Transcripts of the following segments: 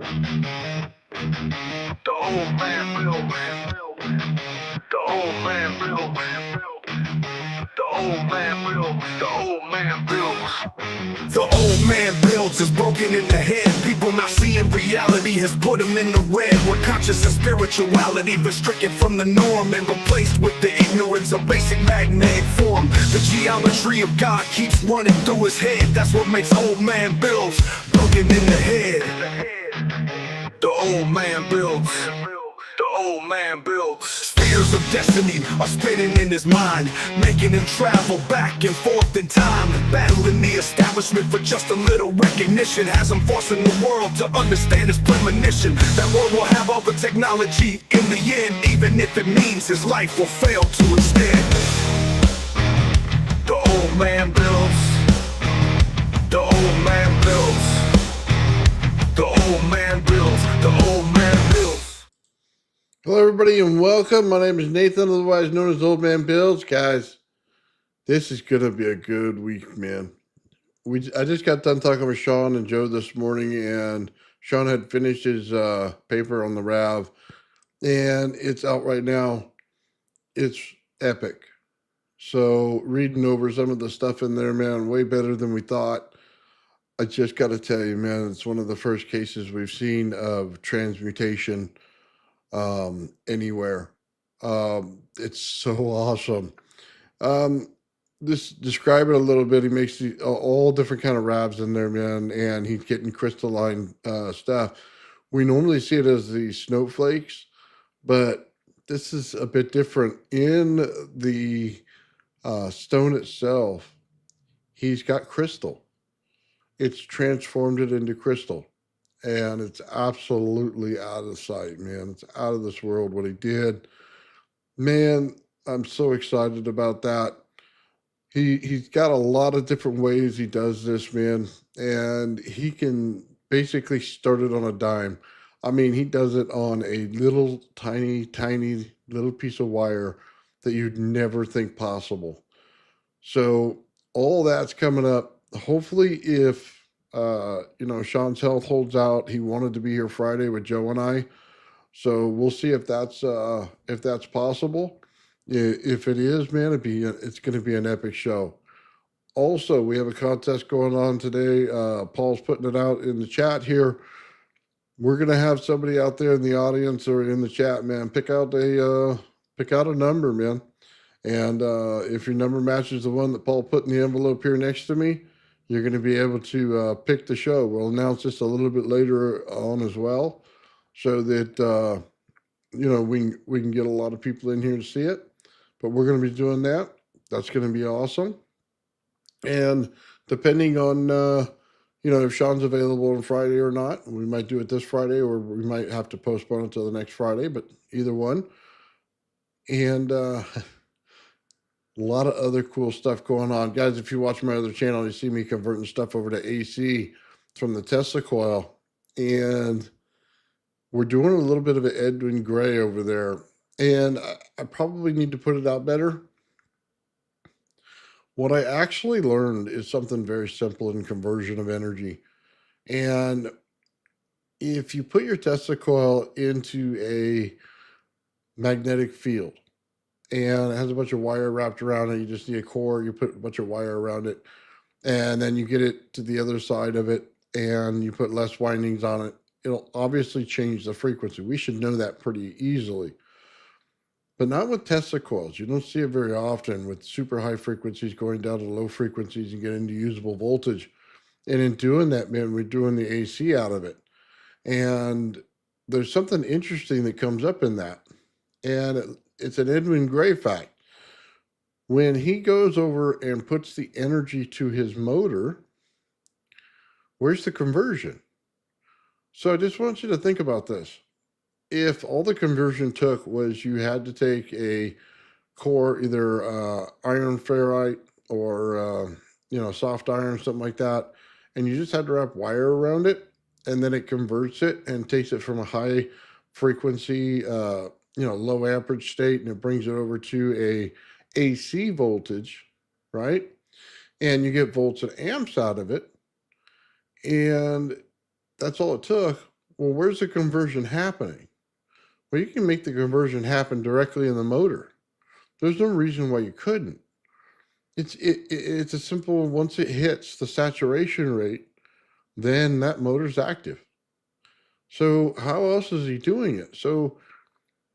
The old man Bill. The old man Bill. The old man Bill. The old man builds. The old man builds is broken in the head. People not seeing reality has put them in the red. Where conscious and spirituality restricted from the norm and replaced with the ignorance of basic magnetic form. The geometry of God keeps running through his head. That's what makes old man builds broken in the head. The old man builds. The old man builds. Spheres of destiny are spinning in his mind, making him travel back and forth in time, battling the establishment for just a little recognition. Has him forcing the world to understand his premonition. That world will have all the technology in the end, even if it means his life will fail to extend. The old man builds. The old man builds. The old man builds. The old man builds. Hello, everybody, and welcome. My name is Nathan, otherwise known as Old Man Bills. Guys, this is going to be a good week, man. I just got done talking with Sean and Joe this morning, and Sean had finished his paper on the RAV, and it's out right now. It's epic. So, reading over some of the stuff in there, man, way better than we thought. I just got to tell you, man, it's one of the first cases we've seen of transmutation anywhere. It's so awesome. Um, just describe it a little bit. He makes all different kind of ravs in there, man, and he's getting crystalline stuff. We normally see it as the snowflakes, but this is a bit different. In the stone itself, he's got crystal. It's transformed it into crystal. And it's absolutely out of sight, man. It's out of this world what he did. Man, I'm so excited about that. He's got a lot of different ways he does this, man, and he can basically start it on a dime. I mean, he does it on a little tiny little piece of wire that you'd never think possible. So all that's coming up. Hopefully, if Sean's health holds out, he wanted to be here Friday with Joe and I. So we'll see if that's possible. If it is, man, it's going to be an epic show. Also, we have a contest going on today. Paul's putting it out in the chat here. We're going to have somebody out there in the audience or in the chat, man. Pick out a number, man. And if your number matches the one that Paul put in the envelope here next to me, you're going to be able to pick the show. We'll announce this a little bit later on as well, so that we can get a lot of people in here to see it. But we're going to be doing that. That's going to be awesome. And depending on if Sean's available on Friday or not, we might do it this Friday, or we might have to postpone it till the next Friday. But either one. And a lot of other cool stuff going on. Guys, if you watch my other channel, you see me converting stuff over to AC from the Tesla coil. And we're doing a little bit of an Edwin Gray over there. And I probably need to put it out better. What I actually learned is something very simple in conversion of energy. And if you put your Tesla coil into a magnetic field, and it has a bunch of wire wrapped around it. You just need a core, you put a bunch of wire around it, and then you get it to the other side of it, and you put less windings on it. It'll obviously change the frequency. We should know that pretty easily. But not with Tesla coils. You don't see it very often with super high frequencies going down to low frequencies and getting to usable voltage. And in doing that, man, we're doing the AC out of it. And there's something interesting that comes up in that. And it's an Edwin Gray fact. When he goes over and puts the energy to his motor, where's the conversion? So I just want you to think about this. If all the conversion took was you had to take a core, either iron ferrite or soft iron, something like that, and you just had to wrap wire around it, and then it converts it and takes it from a high frequency low amperage state, and it brings it over to a AC voltage, right? And you get volts and amps out of it. And that's all it took Well, where's the conversion happening? Well, you can make the conversion happen directly in the motor. There's no reason why you couldn't. It's a simple, once it hits the saturation rate, then that motor's active. So how else is he doing it? So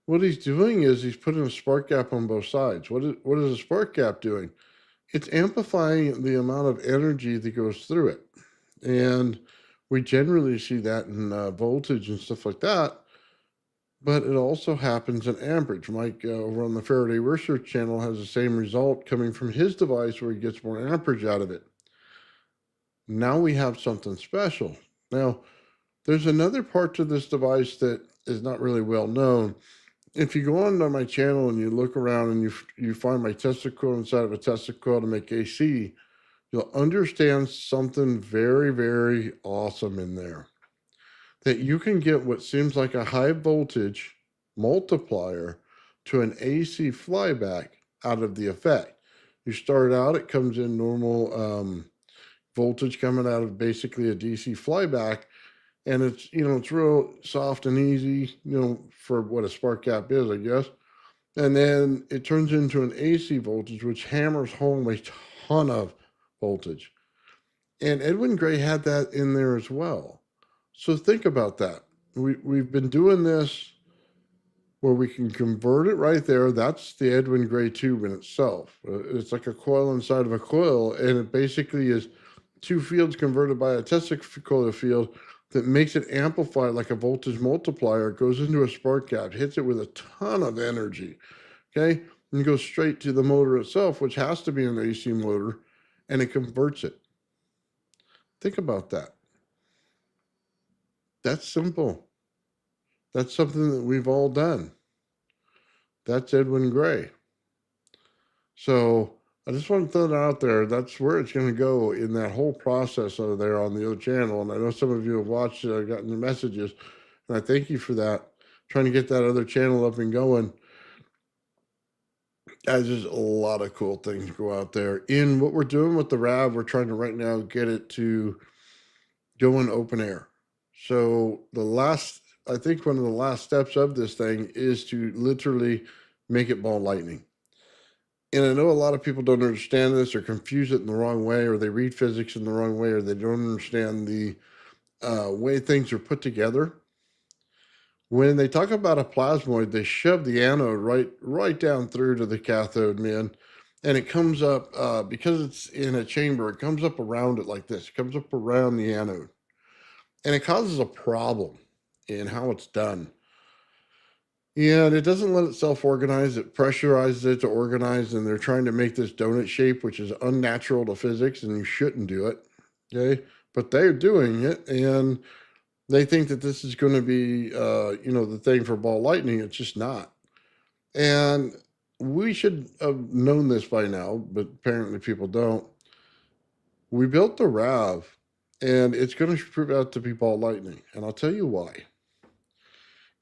what he's doing is he's putting a spark gap on both sides. What is a spark gap doing? It's amplifying the amount of energy that goes through it. And we generally see that in voltage and stuff like that. But it also happens in amperage. Mike over on the Faraday Research Channel has the same result coming from his device where he gets more amperage out of it. Now we have something special. Now, there's another part to this device that is not really well known. If you go onto my channel and you look around and you find my Tesla coil inside of a Tesla coil to make AC, you'll understand something very, very awesome in there. That you can get what seems like a high voltage multiplier to an AC flyback out of the effect. You start out, it comes in normal voltage coming out of basically a DC flyback, and it's real soft and easy, for what a spark gap is, I guess. And then it turns into an AC voltage, which hammers home a ton of voltage. And Edwin Gray had that in there as well. So think about that. We've been doing this where we can convert it right there. That's the Edwin Gray tube in itself. It's like a coil inside of a coil, and it basically is two fields converted by a Tesla coil field that makes it amplify like a voltage multiplier. It goes into a spark gap, hits it with a ton of energy, okay? And goes straight to the motor itself, which has to be an AC motor, and it converts it. Think about that. That's simple. That's something that we've all done. That's Edwin Gray. So I just want to throw that out there. That's where it's going to go in that whole process over there on the other channel. And I know some of you have watched it. I've gotten the messages, and I thank you for that. Trying to get that other channel up and going. There's just a lot of cool things go out there. In what we're doing with the RAV, we're trying to right now get it to go in open air. So I think one of the last steps of this thing is to literally make it ball lightning. And I know a lot of people don't understand this or confuse it in the wrong way, or they read physics in the wrong way, or they don't understand the way things are put together. When they talk about a plasmoid, they shove the anode right down through to the cathode, man. And it comes up, because it's in a chamber, it comes up around it like this. It comes up around the anode. And it causes a problem in how it's done. And it doesn't let itself organize. It pressurizes it to organize, and they're trying to make this donut shape, which is unnatural to physics, and you shouldn't do it. Okay? But they're doing it, and they think that this is going to be, the thing for ball lightning. It's just not. And we should have known this by now, but apparently people don't. We built the RAV, and it's going to prove out to be ball lightning. And I'll tell you why.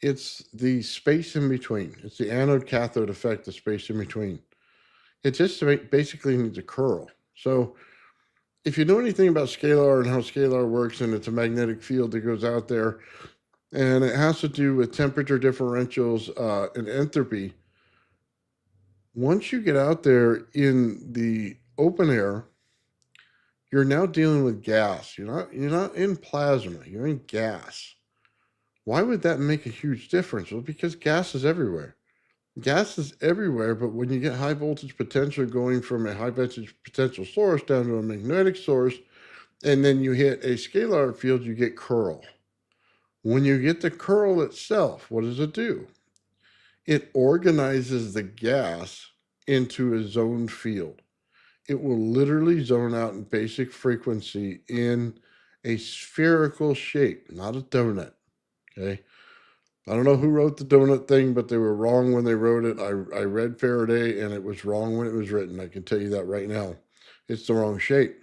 It's the space in between. It's the anode cathode effect, the space in between. It just basically needs a curl. So if you know anything about scalar and how scalar works, and it's a magnetic field that goes out there, and it has to do with temperature differentials and entropy. Once you get out there in the open air, you're now dealing with gas. You're not in plasma, you're in gas. Why would that make a huge difference? Well, because gas is everywhere. Gas is everywhere, but when you get high voltage potential going from a high voltage potential source down to a magnetic source, and then you hit a scalar field, you get curl. When you get the curl itself, what does it do? It organizes the gas into a zoned field. It will literally zone out in basic frequency in a spherical shape, not a donut. Okay. I don't know who wrote the donut thing, but they were wrong when they wrote it. I read Faraday, and it was wrong when it was written. I can tell you that right now. It's the wrong shape.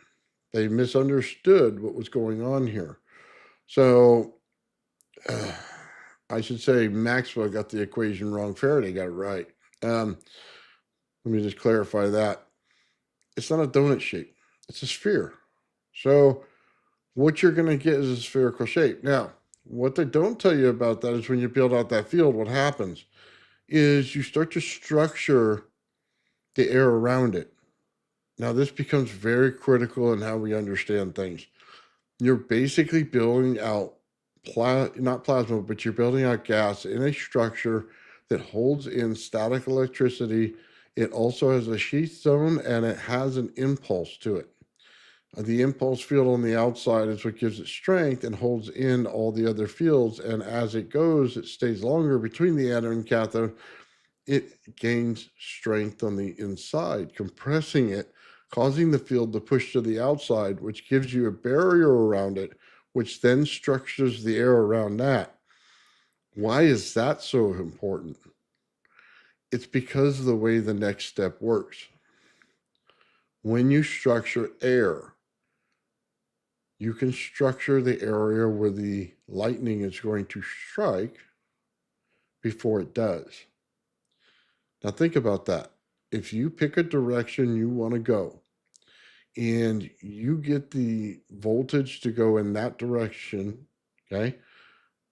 They misunderstood what was going on here. So I should say Maxwell got the equation wrong. Faraday got it right. Let me just clarify that. It's not a donut shape. It's a sphere. So what you're going to get is a spherical shape. Now, What they don't tell you about that is when you build out that field, what happens is you start to structure the air around it. Now, this becomes very critical in how we understand things. You're basically building out not plasma, but you're building out gas in a structure that holds in static electricity. It also has a sheath zone and it has an impulse to it. The impulse field on the outside is what gives it strength and holds in all the other fields. And as it goes, it stays longer between the anode and cathode. It gains strength on the inside, compressing it, causing the field to push to the outside, which gives you a barrier around it, which then structures the air around that. Why is that so important? It's because of the way the next step works. When you structure air, you can structure the area where the lightning is going to strike before it does. Now, think about that. If you pick a direction you want to go and you get the voltage to go in that direction, okay,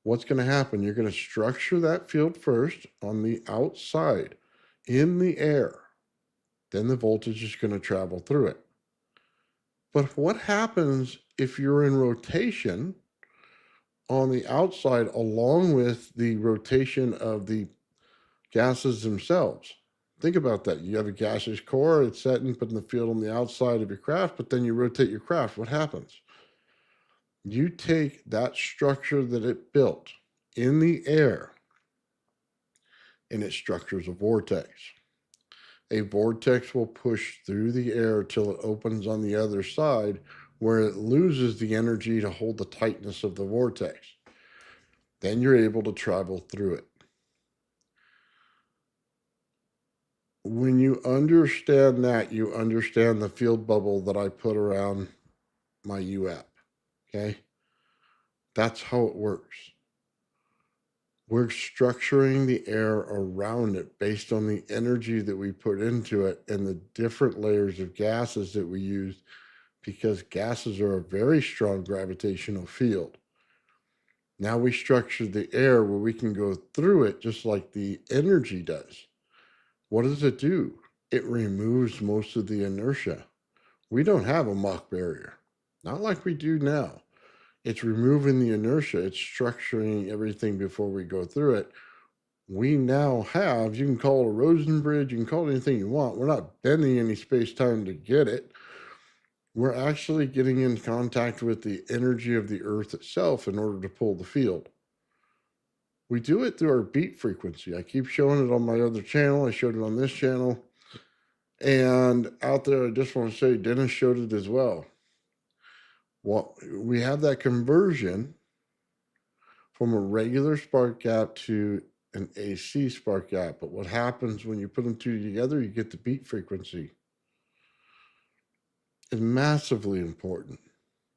what's going to happen? You're going to structure that field first on the outside in the air. Then the voltage is going to travel through it. But what happens if you're in rotation on the outside along with the rotation of the gases themselves? Think about that. You have a gaseous core, it's set and put in the field on the outside of your craft, but then you rotate your craft. What happens? You take that structure that it built in the air and it structures a vortex. A vortex will push through the air till it opens on the other side where it loses the energy to hold the tightness of the vortex. Then you're able to travel through it. When you understand that, you understand the field bubble that I put around my UAP. Okay? That's how it works. We're structuring the air around it based on the energy that we put into it and the different layers of gases that we use, because gases are a very strong gravitational field. Now we structure the air where we can go through it just like the energy does. What does it do? It removes most of the inertia. We don't have a Mach barrier, not like we do now. It's removing the inertia. It's structuring everything before we go through it. We now have, you can call it a Rosen bridge, you can call it anything you want. We're not bending any space-time to get it. We're actually getting in contact with the energy of the Earth itself in order to pull the field. We do it through our beat frequency. I keep showing it on my other channel. I showed it on this channel. And out there, I just want to say Dennis showed it as well. Well, we have that conversion from a regular spark gap to an AC spark gap. But what happens when you put them two together, you get the beat frequency. It's massively important.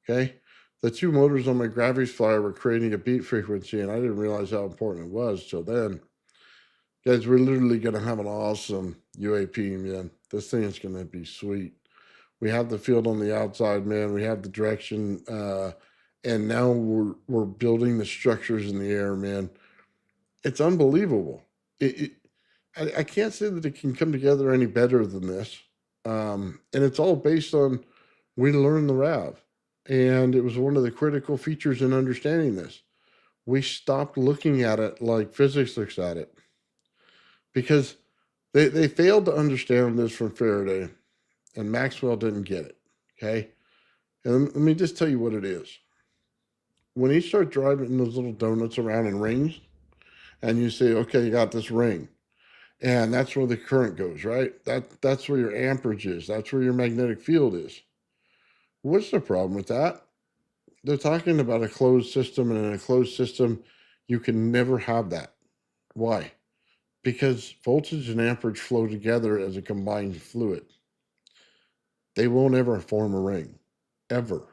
Okay? The two motors on my Gravity Flyer were creating a beat frequency, and I didn't realize how important it was till then. Guys, we're literally going to have an awesome UAP, man. This thing is going to be sweet. We have the field on the outside, man. We have the direction, and now we're building the structures in the air, man. It's unbelievable. I can't say that it can come together any better than this. And it's all based on we learned the RAV. And it was one of the critical features in understanding this. We stopped looking at it like physics looks at it, because they failed to understand this from Faraday, and Maxwell didn't get it. Okay. And let me just tell you what it is. When you start driving those little donuts around in rings, and you say, okay, you got this ring, and that's where the current goes, right? That's where your amperage is. That's where your magnetic field is. What's the problem with that? They're talking about a closed system, and in a closed system, you can never have that. Why? Because voltage and amperage flow together as a combined fluid. They won't ever form a ring. Ever.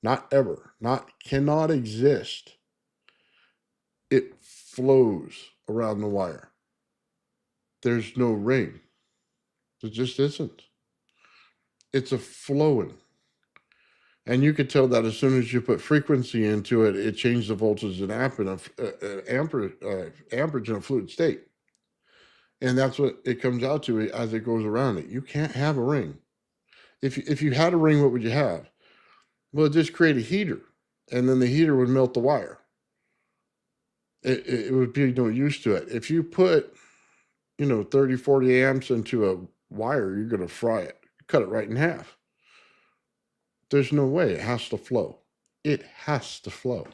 Not ever. Cannot exist. It flows around the wire. There's no ring. There just isn't. It's a flowing. And you could tell that as soon as you put frequency into it, it changed the voltage and amperage in a fluid state. And that's what it comes out to as it goes around it. You can't have a ring. If you had a ring, what would you have? Well, just create a heater, and then the heater would melt the wire. It would be no use to it. If you put, 30, 40 amps into a wire, you're going to fry it, cut it right in half. There's no way. It has to flow. It has to flow.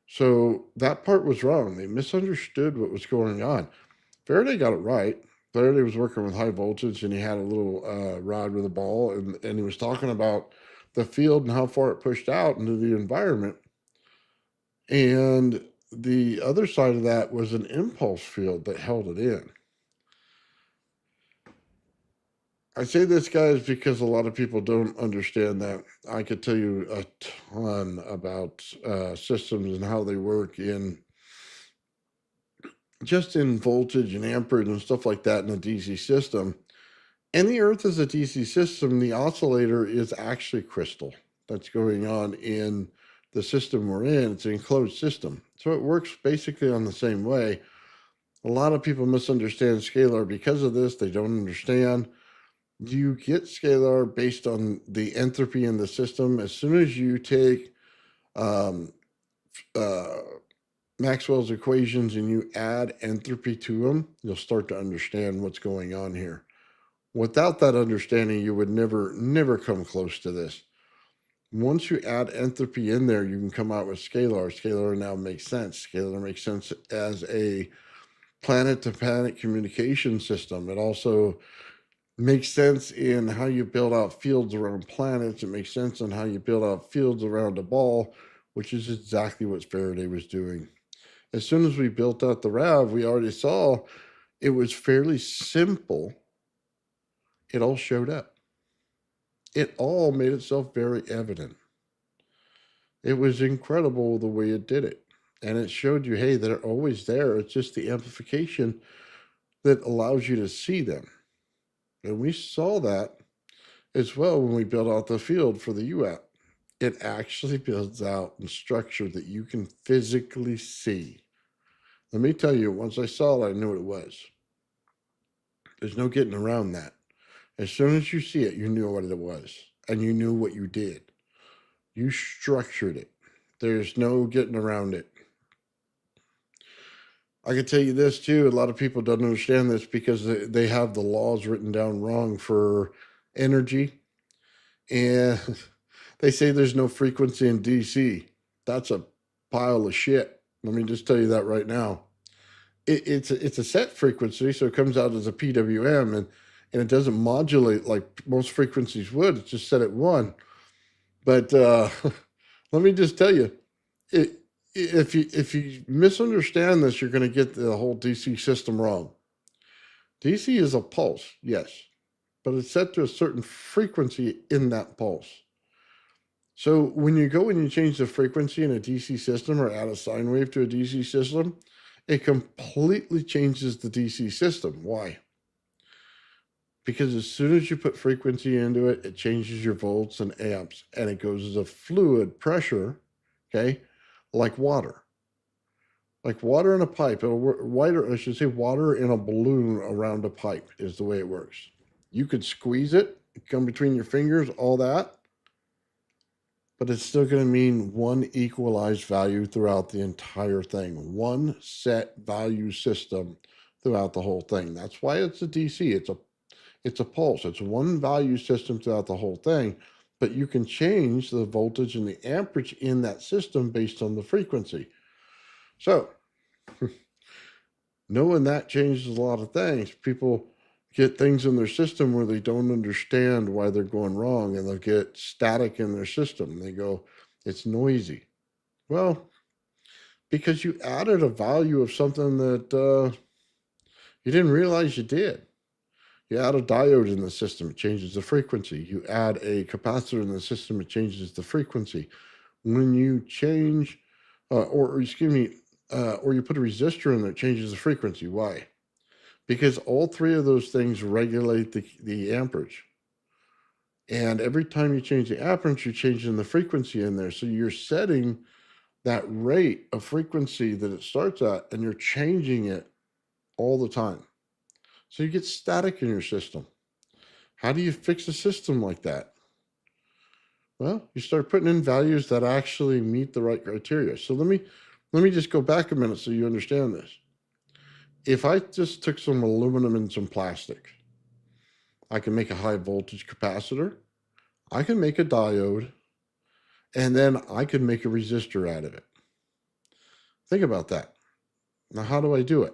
So that part was wrong. They misunderstood what was going on. Faraday got it right. Faraday was working with high voltage, and he had a little rod with a ball, and he was talking about the field and how far it pushed out into the environment. And the other side of that was an impulse field that held it in. I say this, guys, because a lot of people don't understand that. I could tell you a ton about systems and how they work just in voltage and amperage and stuff like that in a DC system. And the Earth is a DC system. The oscillator is actually crystal that's going on in the system we're in. It's an enclosed system. So it works basically on the same way. A lot of people misunderstand scalar because of this. They don't understand. You get scalar based on the entropy in the system. As soon as you take um, Maxwell's equations and you add entropy to them, you'll start to understand what's going on here. Without that understanding, you would never come close to this. Once you add entropy in there, you can come out with scalar. Scalar now makes sense. Scalar makes sense as a planet-to-planet communication system. It also makes sense in how you build out fields around planets. It makes sense in how you build out fields around a ball, which is exactly what Faraday was doing. As soon as we built out the RAV, we already saw it was fairly simple. It all showed up. It all made itself very evident. It was incredible the way it did it. And it showed you, hey, they're always there. It's just the amplification that allows you to see them. And we saw that as well when we built out the field for the UAP. It actually builds out in structure that you can physically see. Let me tell you, once I saw it, I knew what it was. There's no getting around that. As soon as you see it, you knew what it was, and you knew what you did. You structured it. There's no getting around it. I can tell you this too, a lot of people don't understand this because they have the laws written down wrong for energy. And they say there's no frequency in DC. That's a pile of shit. Let me just tell you that right now. It's a set frequency, so it comes out as a PWM, and it doesn't modulate like most frequencies would. It's just set at 1. But let me just tell you, if you misunderstand this, you're going to get the whole DC system wrong. DC is a pulse, yes, but it's set to a certain frequency in that pulse. So when you go and you change the frequency in a DC system or add a sine wave to a DC system, it completely changes the DC system. Why? Because as soon as you put frequency into it, it changes your volts and amps, and it goes as a fluid pressure, okay, like water. Like water in a pipe, I should say water in a balloon around a pipe is the way it works. You could squeeze it, come between your fingers, all that, but it's still going to mean one equalized value throughout the entire thing, one set value system throughout the whole thing. That's why it's a DC. It's a pulse. It's one value system throughout the whole thing, but you can change the voltage and the amperage in that system based on the frequency. So knowing that changes a lot of things. People get things in their system where they don't understand why they're going wrong, and they'll get static in their system. They go, it's noisy. Well, because you added a value of something that you didn't realize you did. You add a diode in the system, it changes the frequency. You add a capacitor in the system, it changes the frequency. When you change, or you put a resistor in there, it changes the frequency. Why? Because all three of those things regulate the amperage. And every time you change the amperage, you're changing the frequency in there. So you're setting that rate of frequency that it starts at, and you're changing it all the time. So you get static in your system. How do you fix a system like that? Well, you start putting in values that actually meet the right criteria. So let me just go back a minute so you understand this. If I just took some aluminum and some plastic, I can make a high voltage capacitor, I can make a diode, and then I can make a resistor out of it. Think about that. Now, how do I do it?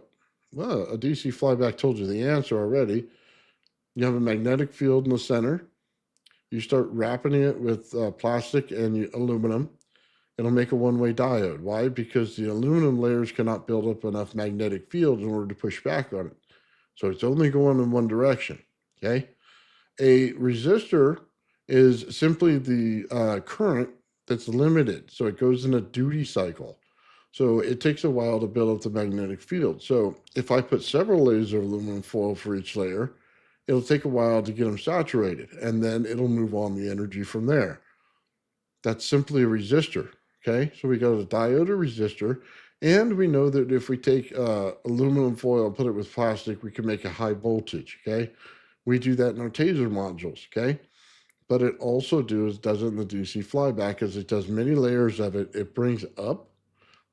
Well, a DC flyback told you the answer already. You have a magnetic field in the center. You start wrapping it with plastic and aluminum. It'll make a one-way diode. Why? Because the aluminum layers cannot build up enough magnetic field in order to push back on it. So it's only going in one direction, okay? A resistor is simply the current that's limited. So it goes in a duty cycle. So it takes a while to build up the magnetic field. So if I put several layers of aluminum foil for each layer, it'll take a while to get them saturated, and then it'll move on the energy from there. That's simply a resistor, okay? So we got a diode or resistor, and we know that if we take aluminum foil and put it with plastic, we can make a high voltage, okay? We do that in our taser modules, okay? But it also does it in the DC flyback, as it does many layers of it. It brings up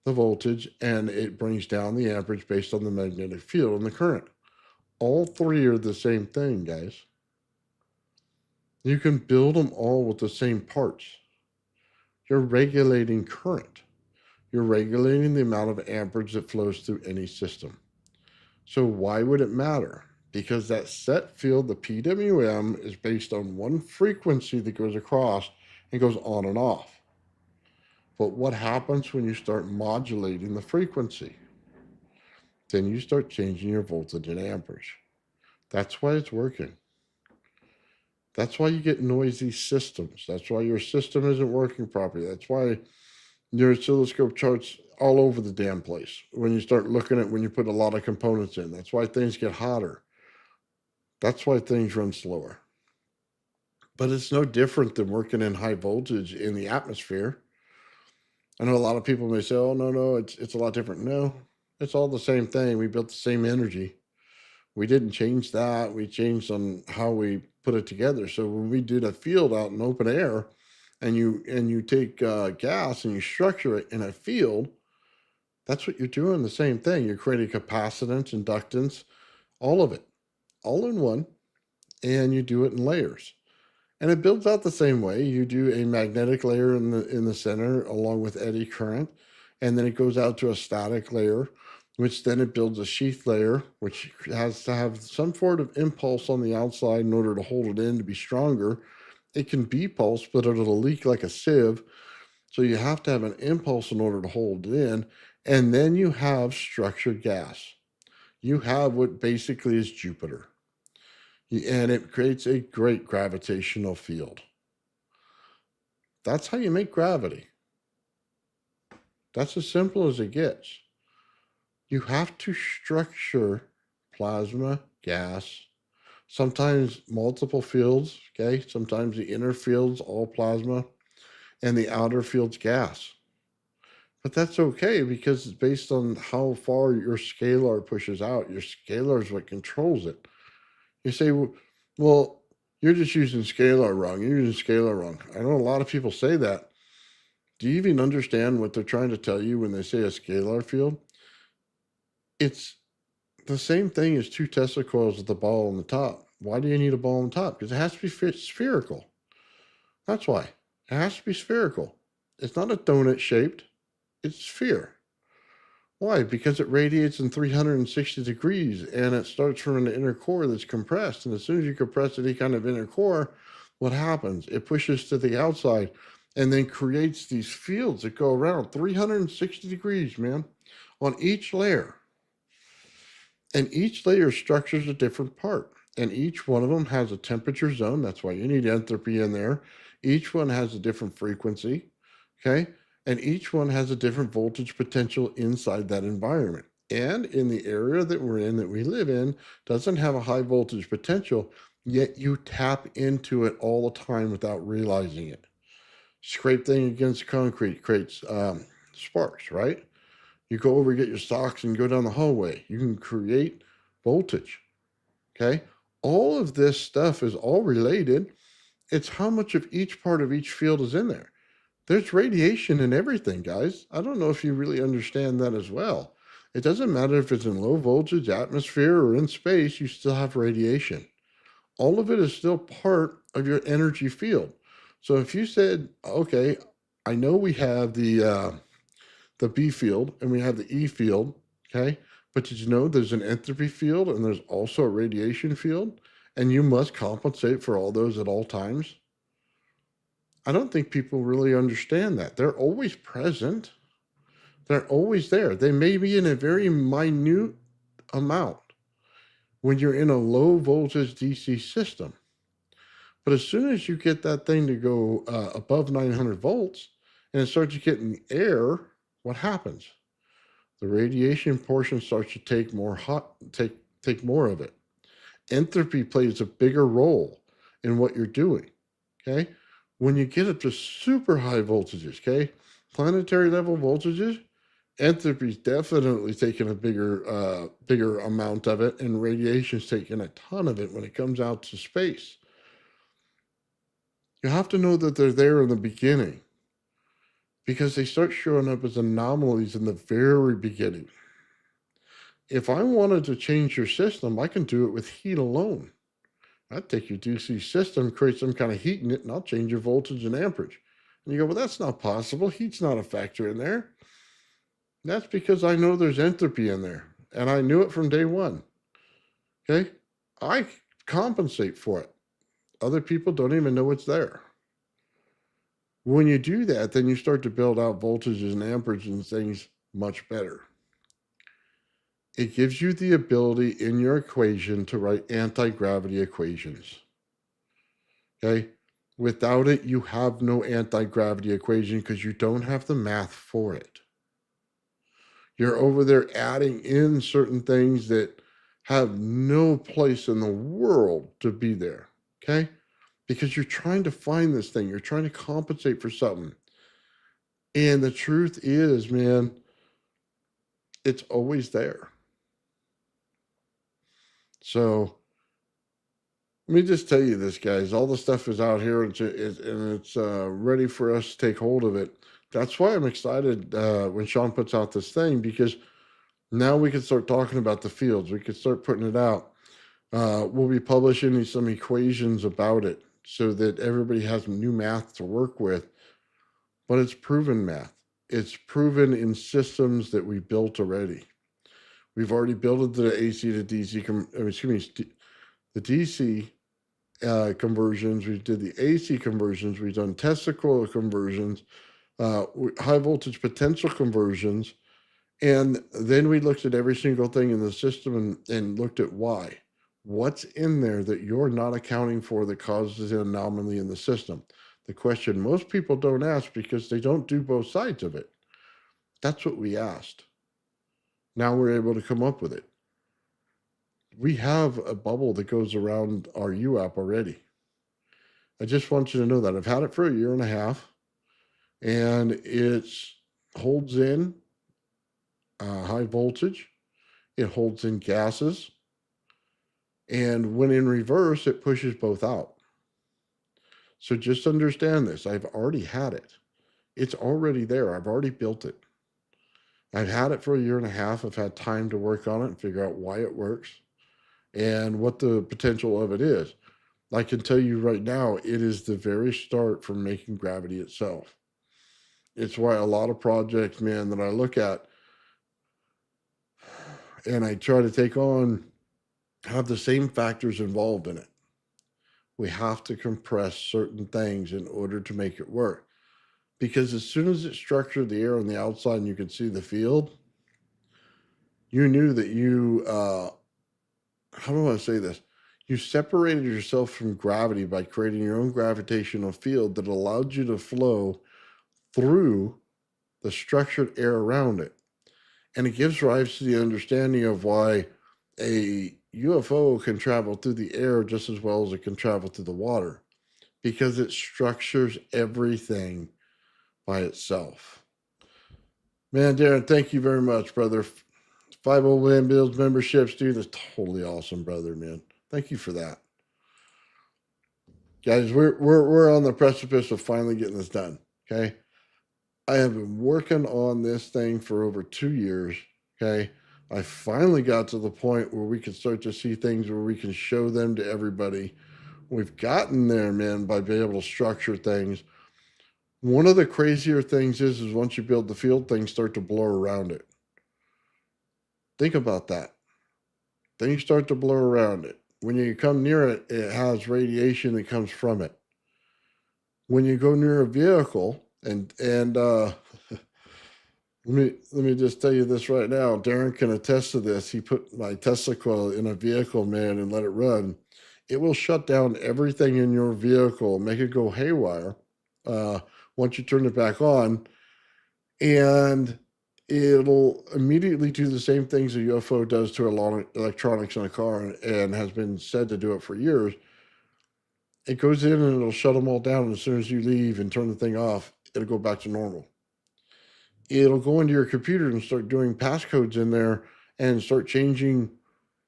the voltage and it brings down the amperage based on the magnetic field and the current. All three are the same thing, guys. You can build them all with the same parts. You're regulating current. You're regulating the amount of amperage that flows through any system. So why would it matter? Because that set field, the PWM, is based on one frequency that goes across and goes on and off. But what happens when you start modulating the frequency? Then you start changing your voltage and amperage. That's why it's working. That's why you get noisy systems. That's why your system isn't working properly. That's why your oscilloscope charts all over the damn place when you start looking at when you put a lot of components in. That's why things get hotter. That's why things run slower. But it's no different than working in high voltage in the atmosphere. I know a lot of people may say, oh, no, it's a lot different. No, it's all the same thing. We built the same energy. We didn't change that. We changed on how we put it together. So when we did a field out in open air and you take gas and you structure it in a field, that's what you're doing, the same thing. You're creating capacitance, inductance, all of it, all in one, and you do it in layers. And it builds out the same way. You do a magnetic layer in the center along with eddy current, and then it goes out to a static layer, which then it builds a sheath layer, which has to have some sort of impulse on the outside in order to hold it in to be stronger. It can be pulsed, but it'll leak like a sieve. So you have to have an impulse in order to hold it in. And then you have structured gas. You have what basically is Jupiter. And it creates a great gravitational field. That's how you make gravity. That's as simple as it gets. You have to structure plasma, gas, sometimes multiple fields, okay? Sometimes the inner field's all plasma and the outer field's gas. But that's okay because it's based on how far your scalar pushes out. Your scalar is what controls it. You say, well, you're just using scalar wrong. You're using scalar wrong. I know a lot of people say that. Do you even understand what they're trying to tell you when they say a scalar field? It's the same thing as two Tesla coils with a ball on the top. Why do you need a ball on top? Because it has to be spherical. That's why. It has to be spherical. It's not a donut shaped. It's sphere. Why? Because it radiates in 360 degrees and it starts from an inner core that's compressed. And as soon as you compress any kind of inner core, what happens? It pushes to the outside and then creates these fields that go around 360 degrees, man, on each layer. And each layer structures a different part. And each one of them has a temperature zone. That's why you need enthalpy in there. Each one has a different frequency, okay? And each one has a different voltage potential inside that environment. And in the area that we're in, that we live in, doesn't have a high voltage potential. yet you tap into it all the time without realizing it. Scrape thing against concrete creates sparks, right? You go over, get your socks, and go down the hallway. You can create voltage. Okay. All of this stuff is all related. It's how much of each part of each field is in there. There's radiation in everything, guys. I don't know if you really understand that as well. It doesn't matter if it's in low voltage atmosphere or in space, you still have radiation. All of it is still part of your energy field. So if you said, okay, I know we have the B field and we have the E field, okay, but did you know there's an entropy field and there's also a radiation field, and you must compensate for all those at all times? I don't think people really understand that. They're always present. They're always there. They may be in a very minute amount when you're in a low voltage DC system. But as soon as you get that thing to go above 900 volts and it starts to get in the air, what happens? The radiation portion starts to take more of it. Entropy plays a bigger role in what you're doing. Okay, when you get up to super high voltages, okay, planetary level voltages, entropy's definitely taking a bigger amount of it, and radiation's taking a ton of it when it comes out to space. You have to know that they're there in the beginning because they start showing up as anomalies in the very beginning. If I wanted to change your system, I can do it with heat alone. I'd take your DC system, create some kind of heat in it, and I'll change your voltage and amperage. And you go, well, that's not possible. Heat's not a factor in there. That's because I know there's entropy in there, and I knew it from day one. Okay? I compensate for it. Other people don't even know it's there. When you do that, then you start to build out voltages and amperage and things much better. It gives you the ability in your equation to write anti-gravity equations. Okay? Without it, you have no anti-gravity equation because you don't have the math for it. You're over there adding in certain things that have no place in the world to be there. Okay? Because you're trying to find this thing, you're trying to compensate for something. And the truth is, man, it's always there. So let me just tell you this, guys. All the stuff is out here, and it's ready for us to take hold of it. That's why I'm excited when Sean puts out this thing, because now we can start talking about the fields. We can start putting it out. We'll be publishing some equations about it so that everybody has new math to work with. But it's proven math. It's proven in systems that we built already. We've already built the AC to DC, the DC conversions. We did the AC conversions. We've done Tesla coil conversions, high voltage potential conversions. And then we looked at every single thing in the system and looked at why. What's in there that you're not accounting for that causes an anomaly in the system? The question most people don't ask because they don't do both sides of it. That's what we asked. Now we're able to come up with it. We have a bubble that goes around our UAP already. I just want you to know that. I've had it for a year and a half, and it holds in high voltage. It holds in gases. And when in reverse, it pushes both out. So just understand this. I've already had it. It's already there. I've already built it. I've had it for a year and a half. I've had time to work on it and figure out why it works and what the potential of it is. I can tell you right now, it is the very start for making gravity itself. It's why a lot of projects, man, that I look at and I try to take on have the same factors involved in it. We have to compress certain things in order to make it work. Because as soon as it structured the air on the outside and you could see the field, you knew that you, how do I say this? You separated yourself from gravity by creating your own gravitational field that allowed you to flow through the structured air around it. And it gives rise to the understanding of why a UFO can travel through the air just as well as it can travel through the water because it structures everything by itself. Man, Darren, thank you very much, brother. 501 Bills memberships, dude, that's totally awesome, brother, man. Thank you for that. Guys, we're on the precipice of finally getting this done. Okay. I have been working on this thing for over 2 years. Okay. I finally got to the point where we can start to see things where we can show them to everybody. We've gotten there, man, by being able to structure things. One of the crazier things is once you build the field, things start to blur around it. Think about that. Things start to blur around it. When you come near it, it has radiation that comes from it. When you go near a vehicle, and let me just tell you this right now. Darren can attest to this. He put my Tesla coil in a vehicle, man, and let it run. It will shut down everything in your vehicle, make it go haywire. Once you turn it back on, and it'll immediately do the same things a UFO does to a lot of electronics in a car, and has been said to do it for years. It goes in and it'll shut them all down. And as soon as you leave and turn the thing off, it'll go back to normal. It'll go into your computer and start doing passcodes in there and start changing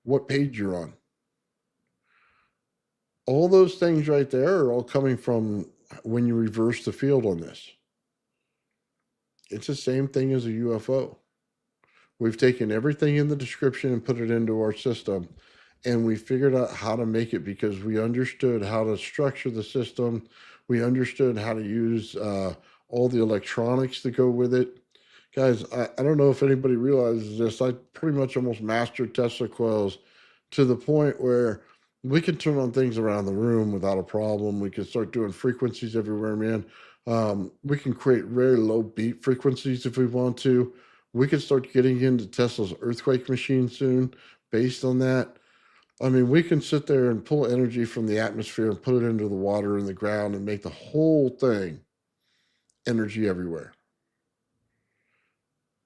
what page you're on. All those things right there are all coming from when you reverse the field on this. It's the same thing as a UFO. We've taken everything in the description and put it into our system, and we figured out how to make it because we understood how to structure the system. We understood how to use all the electronics that go with it. Guys, I don't know if anybody realizes this. I pretty much almost mastered Tesla coils to the point where we can turn on things around the room without a problem. We can start doing frequencies everywhere, man. We can create very low beat frequencies if we want to. We can start getting into Tesla's earthquake machine soon based on that. I mean, we can sit there and pull energy from the atmosphere and put it into the water and the ground and make the whole thing energy everywhere.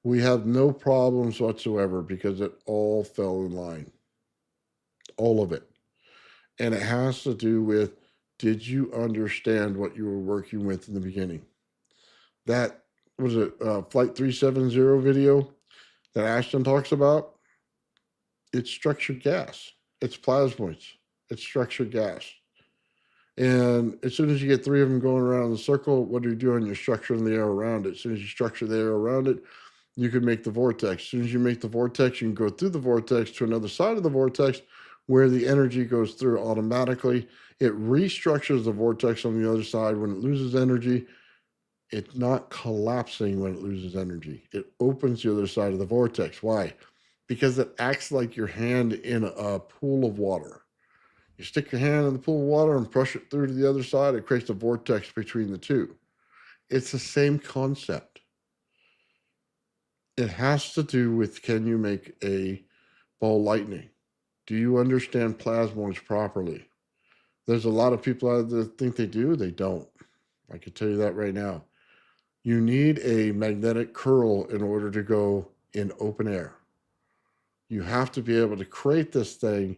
We have no problems whatsoever because it all fell in line. All of it. And it has to do with, did you understand what you were working with in the beginning? That was a Flight 370 video that Ashton talks about. It's structured gas. It's plasmoids. It's structured gas. And as soon as you get three of them going around the circle, what are you doing? You're structuring the air around it. As soon as you structure the air around it, you can make the vortex. As soon as you make the vortex, you can go through the vortex to another side of the vortex where the energy goes through automatically. It restructures the vortex on the other side. When it loses energy, it's not collapsing when it loses energy. It opens the other side of the vortex. Why? Because it acts like your hand in a pool of water. You stick your hand in the pool of water and push it through to the other side. It creates a vortex between the two. It's the same concept. It has to do with, can you make a ball lightning? Do you understand plasmoids properly? There's a lot of people out there that think they do. They don't. I can tell you that right now. You need a magnetic curl in order to go in open air. You have to be able to create this thing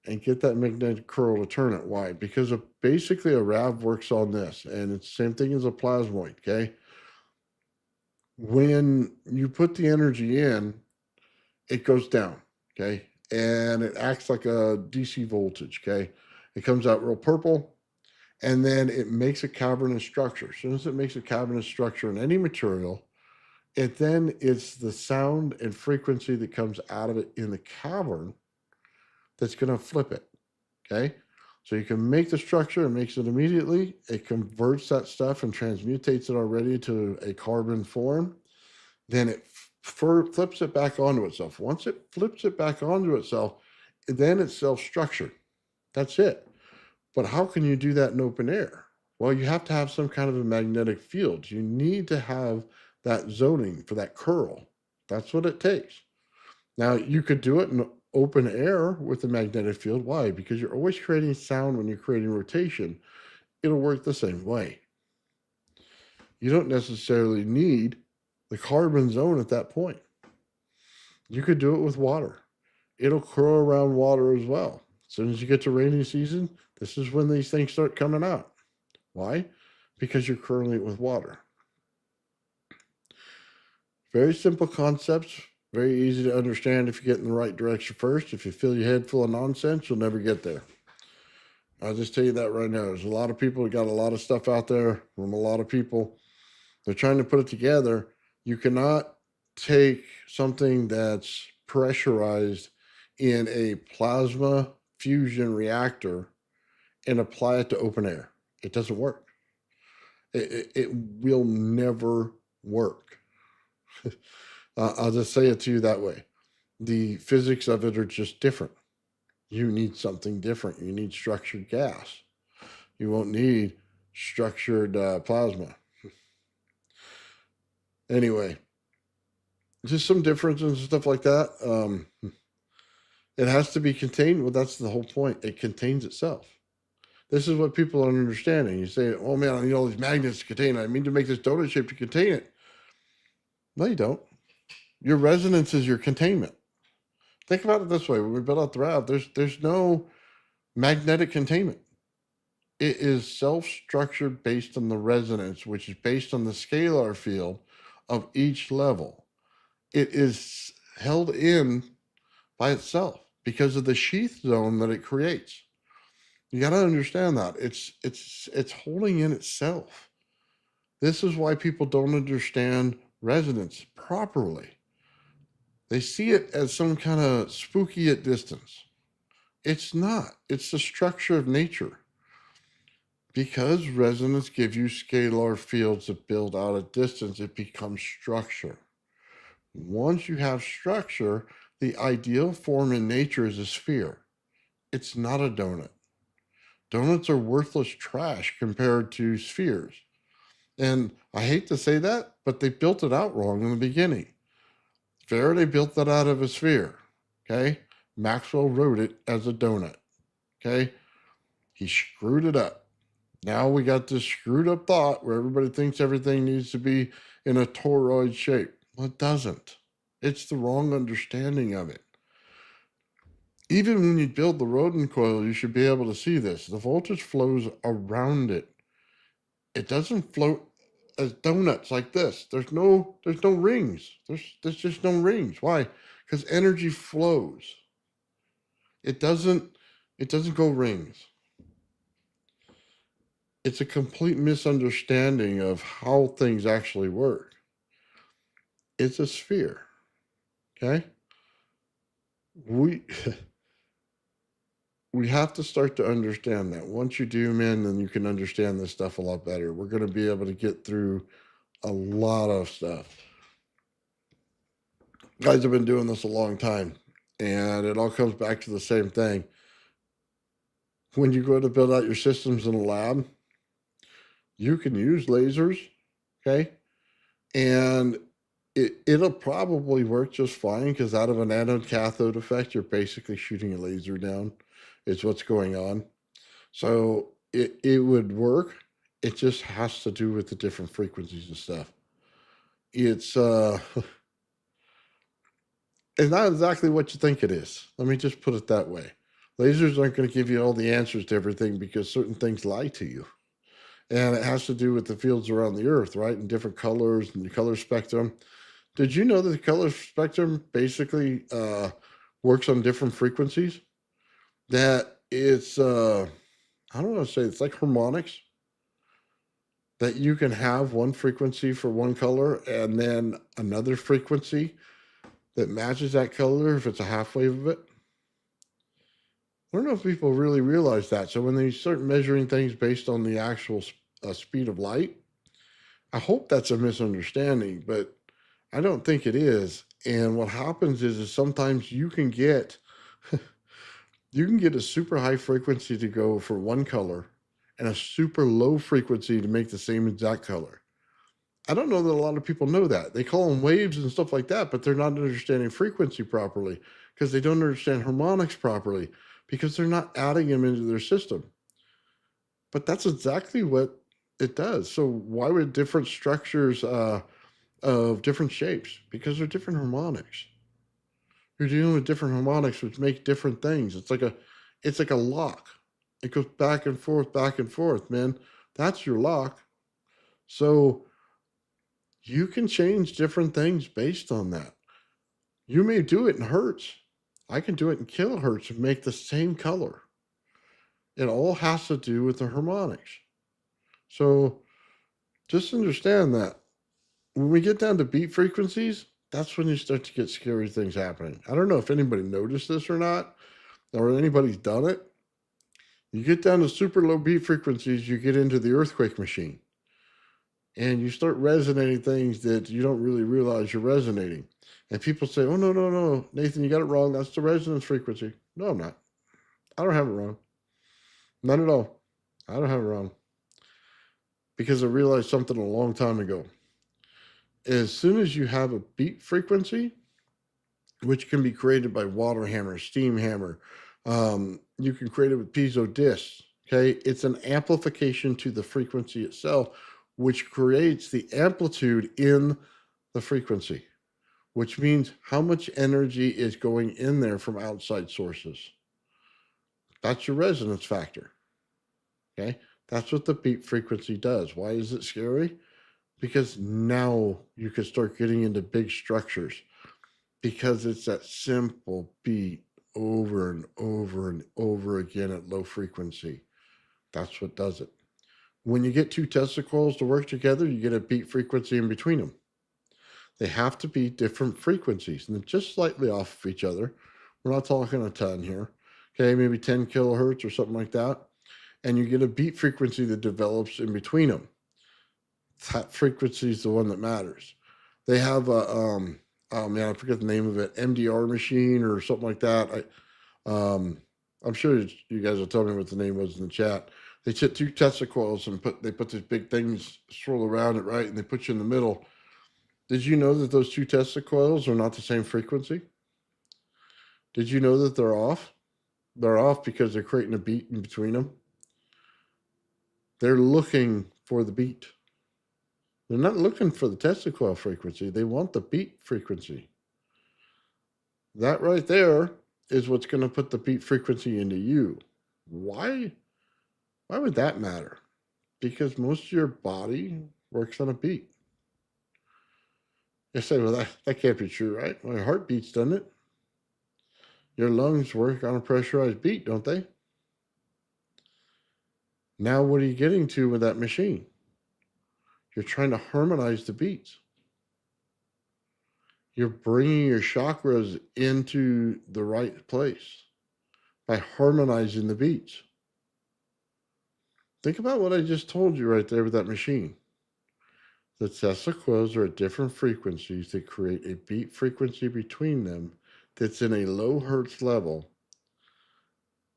and get that magnetic curl to turn it. Why? Because basically a RAV works on this, and it's the same thing as a plasmoid, okay? When you put the energy in, it goes down, okay? And it acts like a DC voltage, okay? It comes out real purple, and then it makes a cavernous structure. As soon as it makes a cavernous structure in any material, it's the sound and frequency that comes out of it in the cavern that's going to flip it, okay? So you can make the structure, it makes it immediately, it converts that stuff and transmutates it already to a carbon form, then it flips it back onto itself. Once it flips it back onto itself, then it's self-structured. That's it. But how can you do that in open air? Well, you have to have some kind of a magnetic field. You need to have that zoning for that curl. That's what it takes. Now, you could do it in open air with a magnetic field. Why? Because you're always creating sound when you're creating rotation. It'll work the same way. You don't necessarily need the carbon zone at that point. You could do it with water. it'll curl around water as well. As soon as you get to rainy season, this is when these things start coming out. Why? Because you're curling it with water. Very simple concepts, very easy to understand if you get in the right direction first. If you fill your head full of nonsense, you'll never get there. I'll just tell you that right now. There's a lot of people that got a lot of stuff out there from a lot of people. They're trying to put it together. You cannot take something that's pressurized in a plasma fusion reactor and apply it to open air. It doesn't work. It will never work. I'll just say it to you that way. The physics of it are just different. You need something different. You need structured gas. You won't need structured plasma. Anyway, just some differences and stuff like that. It has to be contained. Well, that's the whole point. It contains itself. This is what people aren't understanding. You say, oh man, I need all these magnets to contain it. I mean to make this donut shape to contain it. No, you don't. Your resonance is your containment. Think about it this way. When we build out the route, there's no magnetic containment. It is self-structured based on the resonance, which is based on the scalar field of each level. It is held in by itself because of the sheath zone that it creates. You got to understand that. It's holding in itself. This is why people don't understand resonance properly. They see it as some kind of spooky at distance. It's not. It's the structure of nature. Because resonance gives you scalar fields that build out at distance, it becomes structure. Once you have structure, the ideal form in nature is a sphere. It's not a donut. Donuts are worthless trash compared to spheres. And I hate to say that, but they built it out wrong in the beginning. Faraday built that out of a sphere. Okay. Maxwell wrote it as a donut. Okay. He screwed it up. Now we got this screwed up thought where everybody thinks everything needs to be in a toroid shape. Well, it doesn't. It's the wrong understanding of it. Even when you build the Rodin coil, you should be able to see this. The voltage flows around it. It doesn't float as donuts like this. There's no rings. There's just no rings. Why? Because energy flows. It doesn't go rings. It's a complete misunderstanding of how things actually work. It's a sphere. Okay? We have to start to understand that. Once you do, man, then you can understand this stuff a lot better. We're going to be able to get through a lot of stuff. Guys have been doing this a long time, and it all comes back to the same thing. When you go to build out your systems in a lab, you can use lasers, okay? And it'll probably work just fine because out of an anode cathode effect, you're basically shooting a laser down. It's what's going on. So it would work. It just has to do with the different frequencies and stuff. It's it's not exactly what you think it is. Let me just put it that way. Lasers aren't going to give you all the answers to everything because certain things lie to you. And it has to do with the fields around the earth, right? And different colors and the color spectrum. Did you know that the color spectrum basically works on different frequencies? That it's, I don't want to say, it's like harmonics. That you can have one frequency for one color and then another frequency that matches that color if it's a half wave of it. I don't know if people really realize that. So when they start measuring things based on the actual speed of light, I hope that's a misunderstanding, but I don't think it is. And what happens is sometimes you can get a super high frequency to go for one color and a super low frequency to make the same exact color. I don't know that a lot of people know that. They call them waves and stuff like that, but they're not understanding frequency properly because they don't understand harmonics properly because they're not adding them into their system. But that's exactly what it does. So why would different structures of different shapes? Because they're different harmonics. You're dealing with different harmonics, which make different things. It's like a lock. It goes back and forth, man. That's your lock. So you can change different things based on that. You may do it in hertz. I can do it in kilohertz and make the same color. It all has to do with the harmonics. So just understand that when we get down to beat frequencies, that's when you start to get scary things happening. I don't know if anybody noticed this or not, or anybody's done it. You get down to super low beat frequencies, you get into the earthquake machine, and you start resonating things that you don't really realize you're resonating. And people say, "Oh, no, no, no, Nathan, you got it wrong. That's the resonance frequency." No, I'm not. I don't have it wrong. Not at all. I don't have it wrong. Because I realized something a long time ago. As soon as you have a beat frequency, which can be created by water hammer, steam hammer, you can create it with piezo discs. Okay, it's an amplification to the frequency itself, which creates the amplitude in the frequency, which means how much energy is going in there from outside sources. That's your resonance factor. Okay, that's what the beat frequency does. Why is it scary? Because now you can start getting into big structures because it's that simple beat over and over and over again at low frequency. That's what does it. When you get two Tesla coils to work together, you get a beat frequency in between them. They have to be different frequencies and they're just slightly off of each other. We're not talking a ton here. Okay, maybe 10 kilohertz or something like that. And you get a beat frequency that develops in between them. That frequency is the one that matters. They have a oh man, I forget the name of it, MDR machine or something like that. I'm sure you guys will tell me what the name was in the chat. They took two Tesla coils and they put these big things swirl around it, right, and they put you in the middle. Did you know that those two Tesla coils are not the same frequency? Did you know that they're off? They're off because they're creating a beat in between them. They're looking for the beat. They're not looking for the Tesla coil frequency. They want the beat frequency. That right there is what's going to put the beat frequency into you. Why? Why would that matter? Because most of your body works on a beat. You say, well, that can't be true, right? My heart beats, doesn't it? Your lungs work on a pressurized beat, don't they? Now, what are you getting to with that machine? You're trying to harmonize the beats. You're bringing your chakras into the right place by harmonizing the beats. Think about what I just told you right there with that machine. The Tesla coils are at different frequencies that create a beat frequency between them that's in a low hertz level,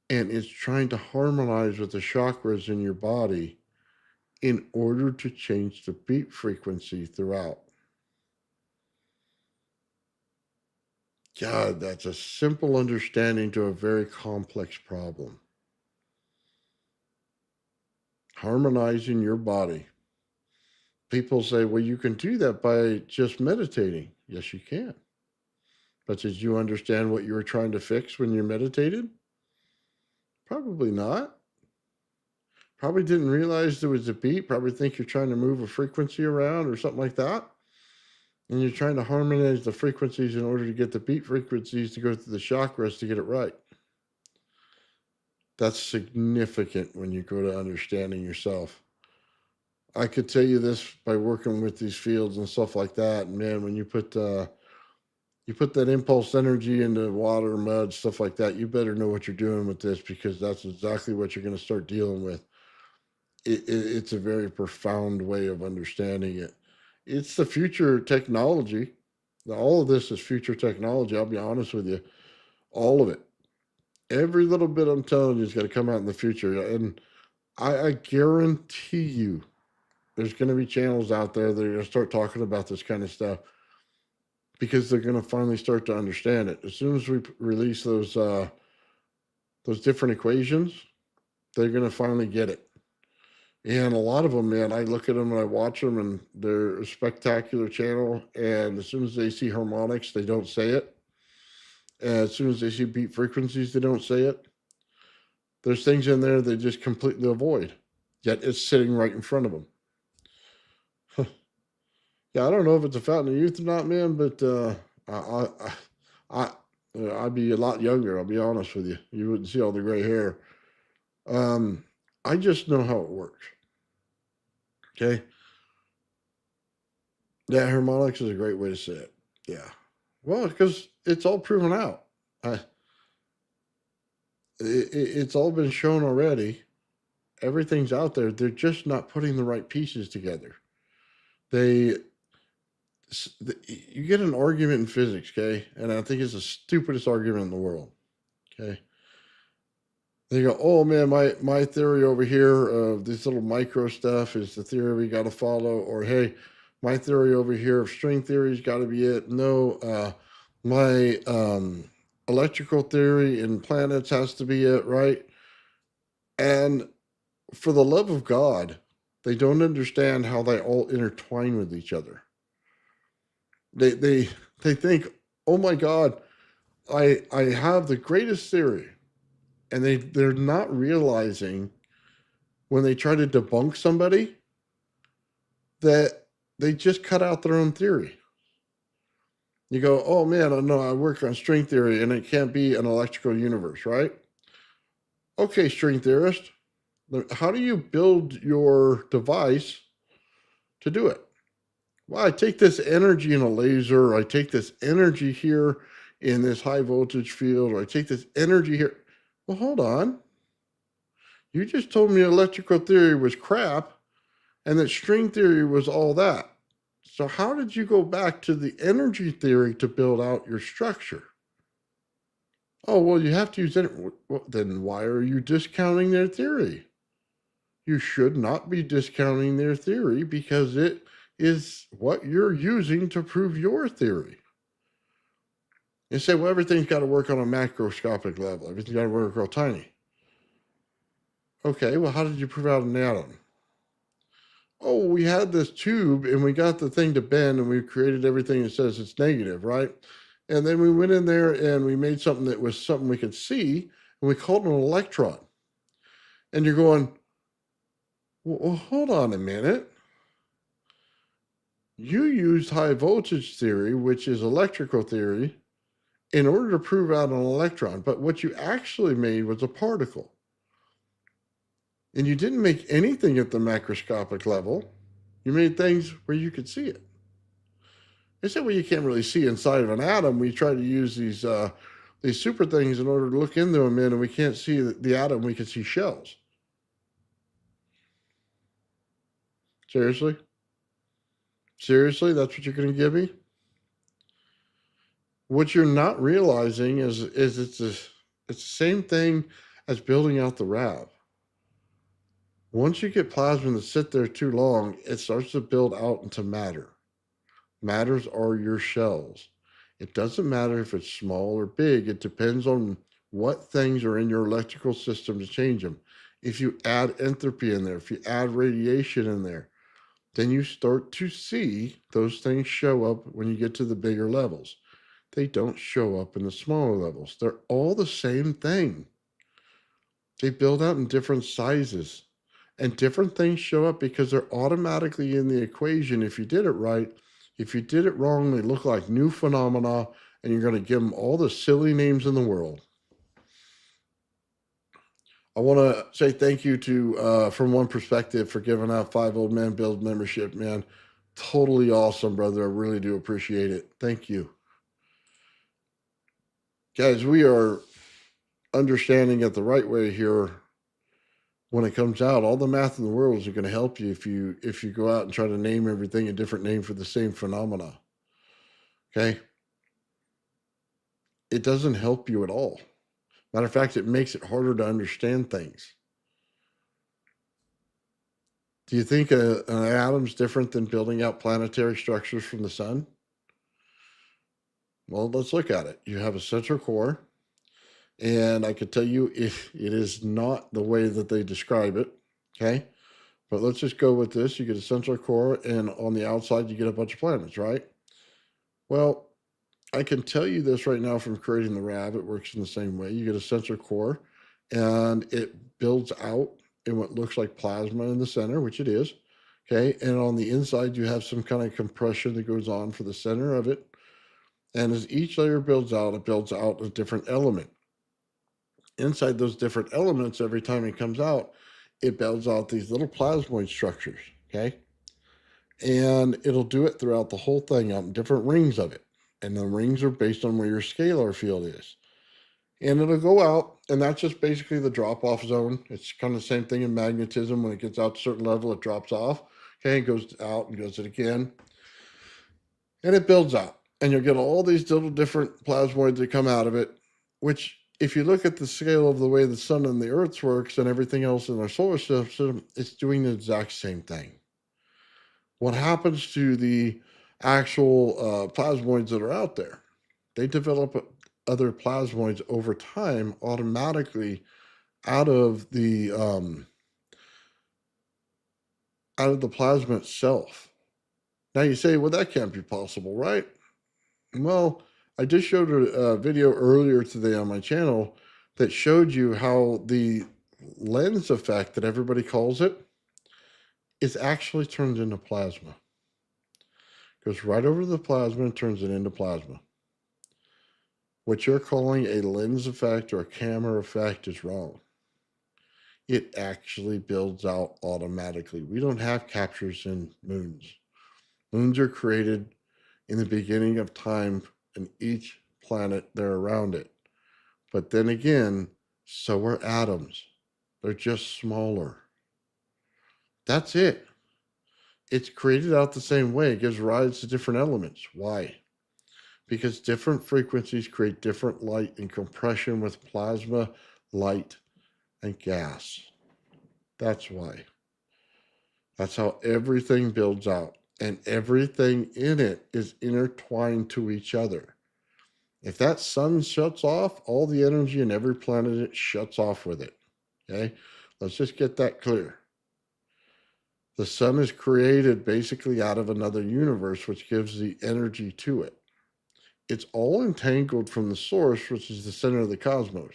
and it's trying to harmonize with the chakras in your body in order to change the beat frequency throughout. God, that's a simple understanding to a very complex problem. Harmonizing your body. People say, well, you can do that by just meditating. Yes, you can. But did you understand what you were trying to fix when you meditated? Probably not. Probably didn't realize there was a beat. Probably think you're trying to move a frequency around or something like that. And you're trying to harmonize the frequencies in order to get the beat frequencies to go through the chakras to get it right. That's significant when you go to understanding yourself. I could tell you this by working with these fields and stuff like that. And man, when you put that impulse energy into water, mud, stuff like that, you better know what you're doing with this because that's exactly what you're going to start dealing with. It's a very profound way of understanding it. It's the future technology. All of this is future technology. I'll be honest with you. All of it. Every little bit I'm telling you is going to come out in the future. And I guarantee you there's going to be channels out there that are going to start talking about this kind of stuff because they're going to finally start to understand it. As soon as we release those different equations, they're going to finally get it. And a lot of them, man, I look at them and I watch them, and they're a spectacular channel. And as soon as they see harmonics, they don't say it. As soon as they see beat frequencies, they don't say it. There's things in there they just completely avoid, yet it's sitting right in front of them. Yeah, I don't know if it's a fountain of youth or not, man, but I, I, I, I'd be a lot younger. I'll be honest with you. You wouldn't see all the gray hair. Um, I just know how it works. Okay, yeah, harmonics is a great way to say it. Yeah, well, because it's all proven out. I, it's all been shown already. Everything's out there. They're just not putting the right pieces together. They you get an argument in physics, okay, and I think it's the stupidest argument in the world. Okay, they go, "Oh man, my theory over here of this little micro stuff is the theory we got to follow," or "Hey, my theory over here of string theory's got to be it." No, my electrical theory in planets has to be it, right? And for the love of God, they don't understand how they all intertwine with each other. They they they think, "Oh my God, I have the greatest theory," and they're not realizing when they try to debunk somebody that they just cut out their own theory. You go, "Oh man, I know I work on string theory, and it can't be an electrical universe, right?" Okay, string theorist, how do you build your device to do it? Well, I take this energy in a laser, or I take this energy here in this high voltage field, or I take this energy here. Well, hold on. You just told me electrical theory was crap and that string theory was all that. So, how did you go back to the energy theory to build out your structure? Oh, well, you have to use it. Well, then why are you discounting their theory? You should not be discounting their theory because it is what you're using to prove your theory. You say, well, everything's got to work on a macroscopic level. Everything's got to work real tiny. Okay, well, how did you prove out an atom? Oh, we had this tube and we got the thing to bend and we created everything that says it's negative, right? And then we went in there and we made something that was something we could see and we called it an electron. And you're going, well, hold on a minute. You used high voltage theory, which is electrical theory, in order to prove out an electron. But what you actually made was a particle. And you didn't make anything at the macroscopic level. You made things where you could see it. They said, well, you can't really see inside of an atom. We try to use these super things in order to look into them in, and we can't see the atom. We can see shells. Seriously? Seriously? That's what you're going to give me? What you're not realizing is it's the same thing as building out the RAV. Once you get plasma to sit there too long, it starts to build out into matter. Matters are your shells. It doesn't matter if it's small or big. It depends on what things are in your electrical system to change them. If you add entropy in there, if you add radiation in there, then you start to see those things show up when you get to the bigger levels. They don't show up in the smaller levels. They're all the same thing. They build out in different sizes. And different things show up because they're automatically in the equation if you did it right. If you did it wrong, they look like new phenomena, and you're going to give them all the silly names in the world. I want to say thank you to From One Perspective for giving out 5 Old Man Build membership, man. Totally awesome, brother. I really do appreciate it. Thank you. Guys, we are understanding it the right way here. When it comes out, all the math in the world isn't going to help you if you go out and try to name everything a different name for the same phenomena. Okay? It doesn't help you at all. Matter of fact, it makes it harder to understand things. Do you think an atom's different than building out planetary structures from the sun? Well, let's look at it. You have a central core, and I could tell you if it is not the way that they describe it. Okay? But let's just go with this. You get a central core, and on the outside, you get a bunch of planets, right? Well, I can tell you this right now from creating the RAV. It works in the same way. You get a sensor core, and it builds out in what looks like plasma in the center, which it is. Okay. And on the inside, you have some kind of compression that goes on for the center of it. And as each layer builds out, it builds out a different element. Inside those different elements, every time it comes out, it builds out these little plasmoid structures. Okay. And it'll do it throughout the whole thing out in different rings of it. And the rings are based on where your scalar field is. And it'll go out, and that's just basically the drop-off zone. It's kind of the same thing in magnetism. When it gets out to a certain level, it drops off. Okay, it goes out and goes it again. And it builds out. And you'll get all these little different plasmoids that come out of it, which if you look at the scale of the way the sun and the earth works and everything else in our solar system, it's doing the exact same thing. What happens to the actual plasmoids that are out there? They develop other plasmoids over time automatically out of the plasma itself. Now you say, well, that can't be possible, right? Well, I just showed a video earlier today on my channel that showed you how the lens effect that everybody calls it is actually turned into plasma. Goes right over the plasma and turns it into plasma. What you're calling a lens effect or a camera effect is wrong. It actually builds out automatically. We don't have captures in moons. Moons are created in the beginning of time and each planet there around it. But then again, so are atoms. They're just smaller. That's it. It's created out the same way. It gives rise to different elements. Why? Because different frequencies create different light and compression with plasma, light, and gas. That's why. That's how everything builds out. And everything in it is intertwined to each other. If that sun shuts off, all the energy in every planet it shuts off with it. Okay? Let's just get that clear. The sun is created basically out of another universe, which gives the energy to it. It's all entangled from the source, which is the center of the cosmos.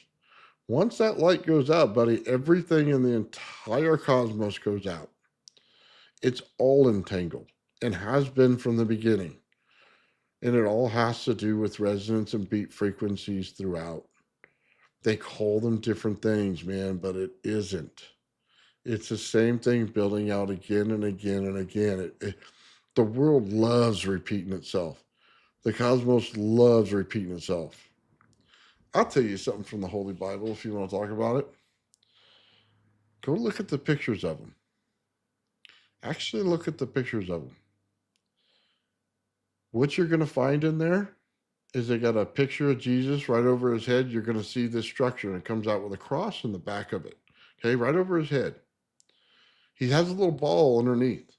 Once that light goes out, buddy, everything in the entire cosmos goes out. It's all entangled and has been from the beginning. And it all has to do with resonance and beat frequencies throughout. They call them different things, man, but it isn't. It's the same thing building out again and again and again. The world loves repeating itself. The cosmos loves repeating itself. I'll tell you something from the Holy Bible if you want to talk about it. Go look at the pictures of them. Actually, look at the pictures of them. What you're going to find in there is they got a picture of Jesus right over his head. You're going to see this structure, and it comes out with a cross in the back of it. Okay, right over his head. He has a little ball underneath.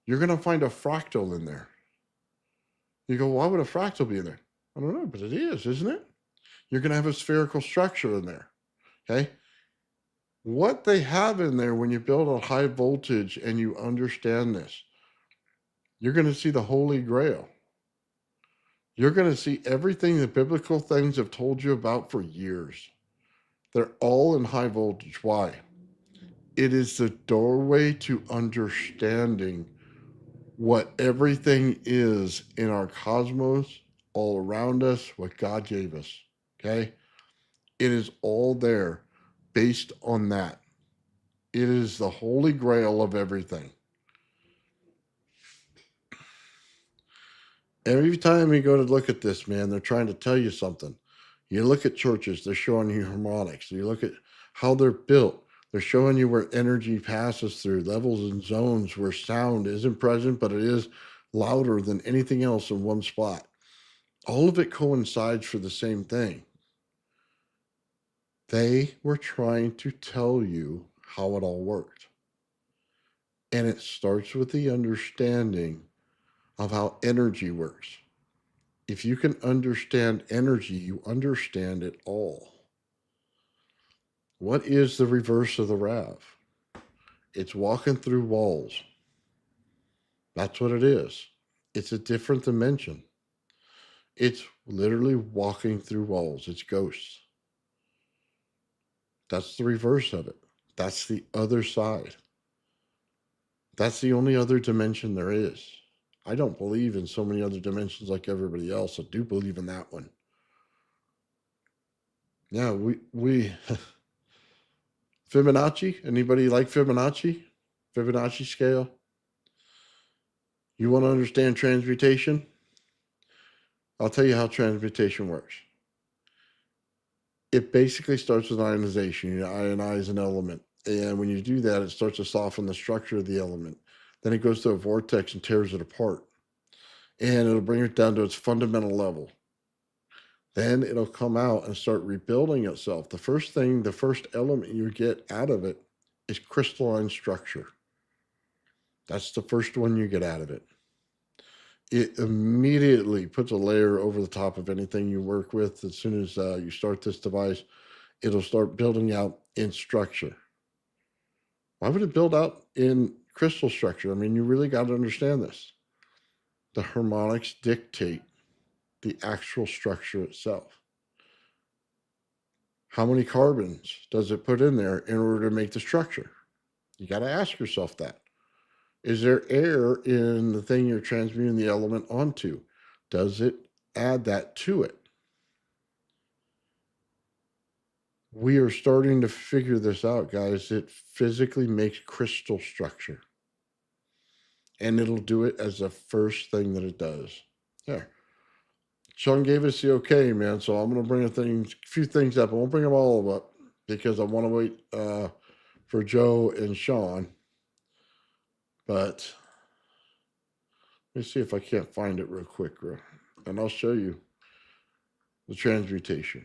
You're going to find a fractal in there. You go, why would a fractal be in there? I don't know, but it is, isn't it? You're going to have a spherical structure in there. Okay. What they have in there when you build a high voltage and you understand this, you're going to see the Holy Grail. You're going to see everything the biblical things have told you about for years. They're all in high voltage. Why? It is the doorway to understanding what everything is in our cosmos, all around us, what God gave us. Okay? It is all there based on that. It is the holy grail of everything. Every time you go to look at this, man, they're trying to tell you something. You look at churches, they're showing you harmonics. You look at how they're built. They're showing you where energy passes through, levels and zones where sound isn't present, but it is louder than anything else in one spot. All of it coincides for the same thing. They were trying to tell you how it all worked. And it starts with the understanding of how energy works. If you can understand energy, you understand it all. What is the reverse of the RAV? It's walking through walls. That's what it is. It's a different dimension. It's literally walking through walls. It's ghosts. That's the reverse of it. That's the other side. That's the only other dimension there is. I don't believe in so many other dimensions like everybody else. I do believe in that one. Yeah, we Fibonacci. Anybody like Fibonacci? Fibonacci scale. You want to understand transmutation? I'll tell you how transmutation works. It basically starts with ionization. You ionize an element. And when you do that, it starts to soften the structure of the element. Then it goes to a vortex and tears it apart. And it'll bring it down to its fundamental level. Then it'll come out and start rebuilding itself. The first element you get out of it is crystalline structure. That's the first one you get out of it. It immediately puts a layer over the top of anything you work with. As soon as you start this device, it'll start building out in structure. Why would it build out in crystal structure? I mean, you really got to understand this. The harmonics dictate the actual structure itself. How many carbons does it put in there in order to make the structure? You got to ask yourself that. Is there air in the thing you're transmuting the element onto? Does it add that to it? We are starting to figure this out, guys. It physically makes crystal structure. And it'll do it as the first thing that it does. There. Sean gave us the okay, man. So I'm going to bring a few things up. I won't bring them all up because I want to wait for Joe and Sean. But let me see if I can't find it real quick. And I'll show you the transmutation.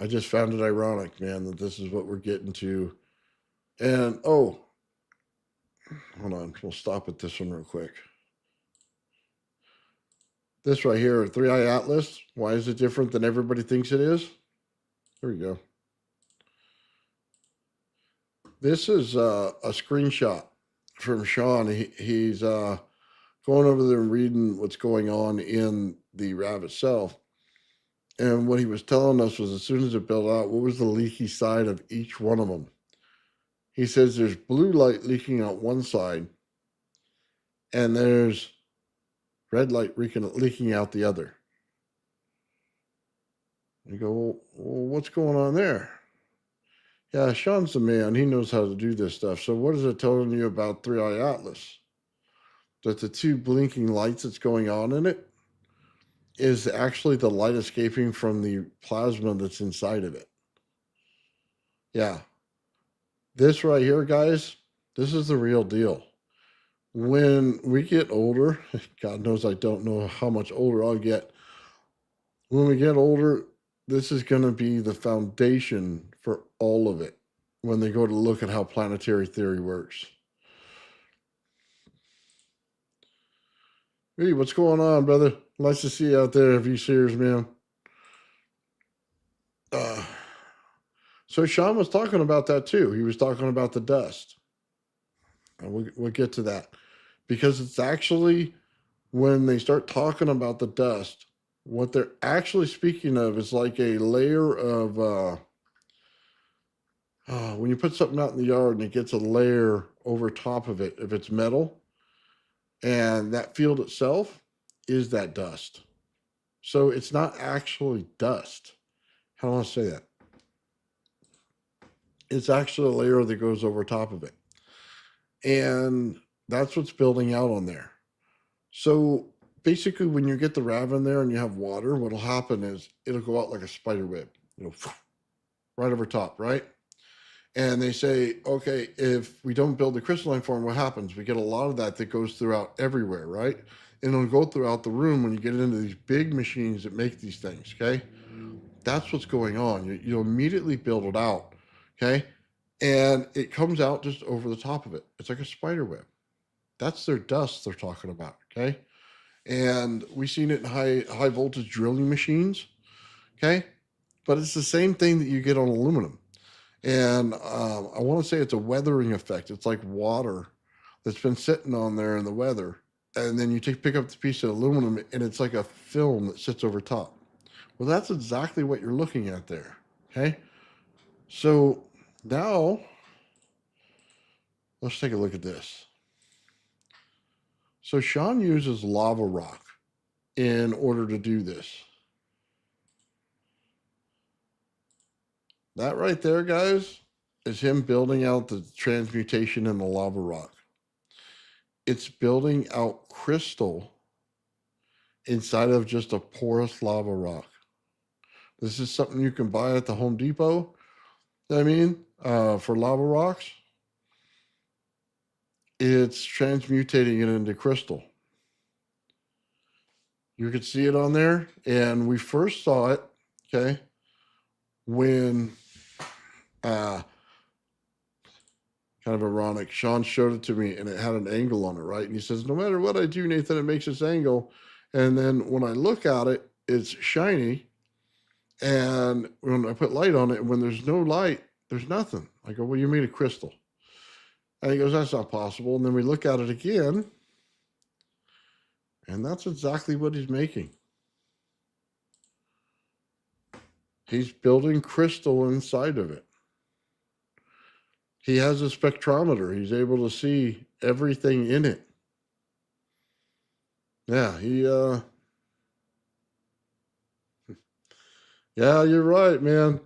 I just found it ironic, man, that this is what we're getting to. And, hold on. We'll stop at this one real quick. This right here, 3i Atlas. Why is it different than everybody thinks it is? There we go. This is a screenshot from Sean. He's going over there and reading what's going on in the RAV itself. And what he was telling us was as soon as it built out, what was the leaky side of each one of them? He says there's blue light leaking out one side, and there's red light leaking out the other. You go, well, what's going on there? Yeah, Sean's the man. He knows how to do this stuff. So what is it telling you about 3i Atlas? That the two blinking lights that's going on in it is actually the light escaping from the plasma that's inside of it. Yeah. This right here, guys, this is the real deal. When we get older, God knows I don't know how much older I'll get. When we get older, this is going to be the foundation for all of it when they go to look at how planetary theory works. Hey, what's going on, brother? Nice to see you out there, if you serious, man. So Sean was talking about that too. He was talking about the dust. And we'll get to that. Because it's actually, when they start talking about the dust, what they're actually speaking of is like a layer of, when you put something out in the yard and it gets a layer over top of it, if it's metal, and that field itself is that dust. So it's not actually dust. How do I say that? It's actually a layer that goes over top of it. And that's what's building out on there. So basically, when you get the RAV in there and you have water, what'll happen is it'll go out like a spider web, right over top, right? And they say, okay, if we don't build the crystalline form, what happens? We get a lot of that goes throughout everywhere, right? And it'll go throughout the room when you get into these big machines that make these things, okay? That's what's going on. You'll immediately build it out, okay? And it comes out just over the top of it. It's like a spider web. That's their dust they're talking about, okay? And we've seen it in high voltage drilling machines, okay? But it's the same thing that you get on aluminum. And I want to say it's a weathering effect. It's like water that's been sitting on there in the weather. And then you pick up the piece of aluminum and it's like a film that sits over top. Well, that's exactly what you're looking at there. Okay. So now let's take a look at this. So Sean uses lava rock in order to do this. That right there, guys, is him building out the transmutation in the lava rock. It's building out crystal inside of just a porous lava rock. This is something you can buy at the Home Depot. For lava rocks, it's transmutating it into crystal. You could see it on there, and we first saw it, okay, when kind of ironic, Sean showed it to me, and it had an angle on it, right? And he says, no matter what I do, Nathan, it makes this angle. And then when I look at it, it's shiny. And when I put light on it, when there's no light, there's nothing. I go, well, you made a crystal. And he goes, that's not possible. And then we look at it again, and that's exactly what he's making. He's building crystal inside of it. He has a spectrometer. He's able to see everything in it. Yeah, yeah, you're right, man.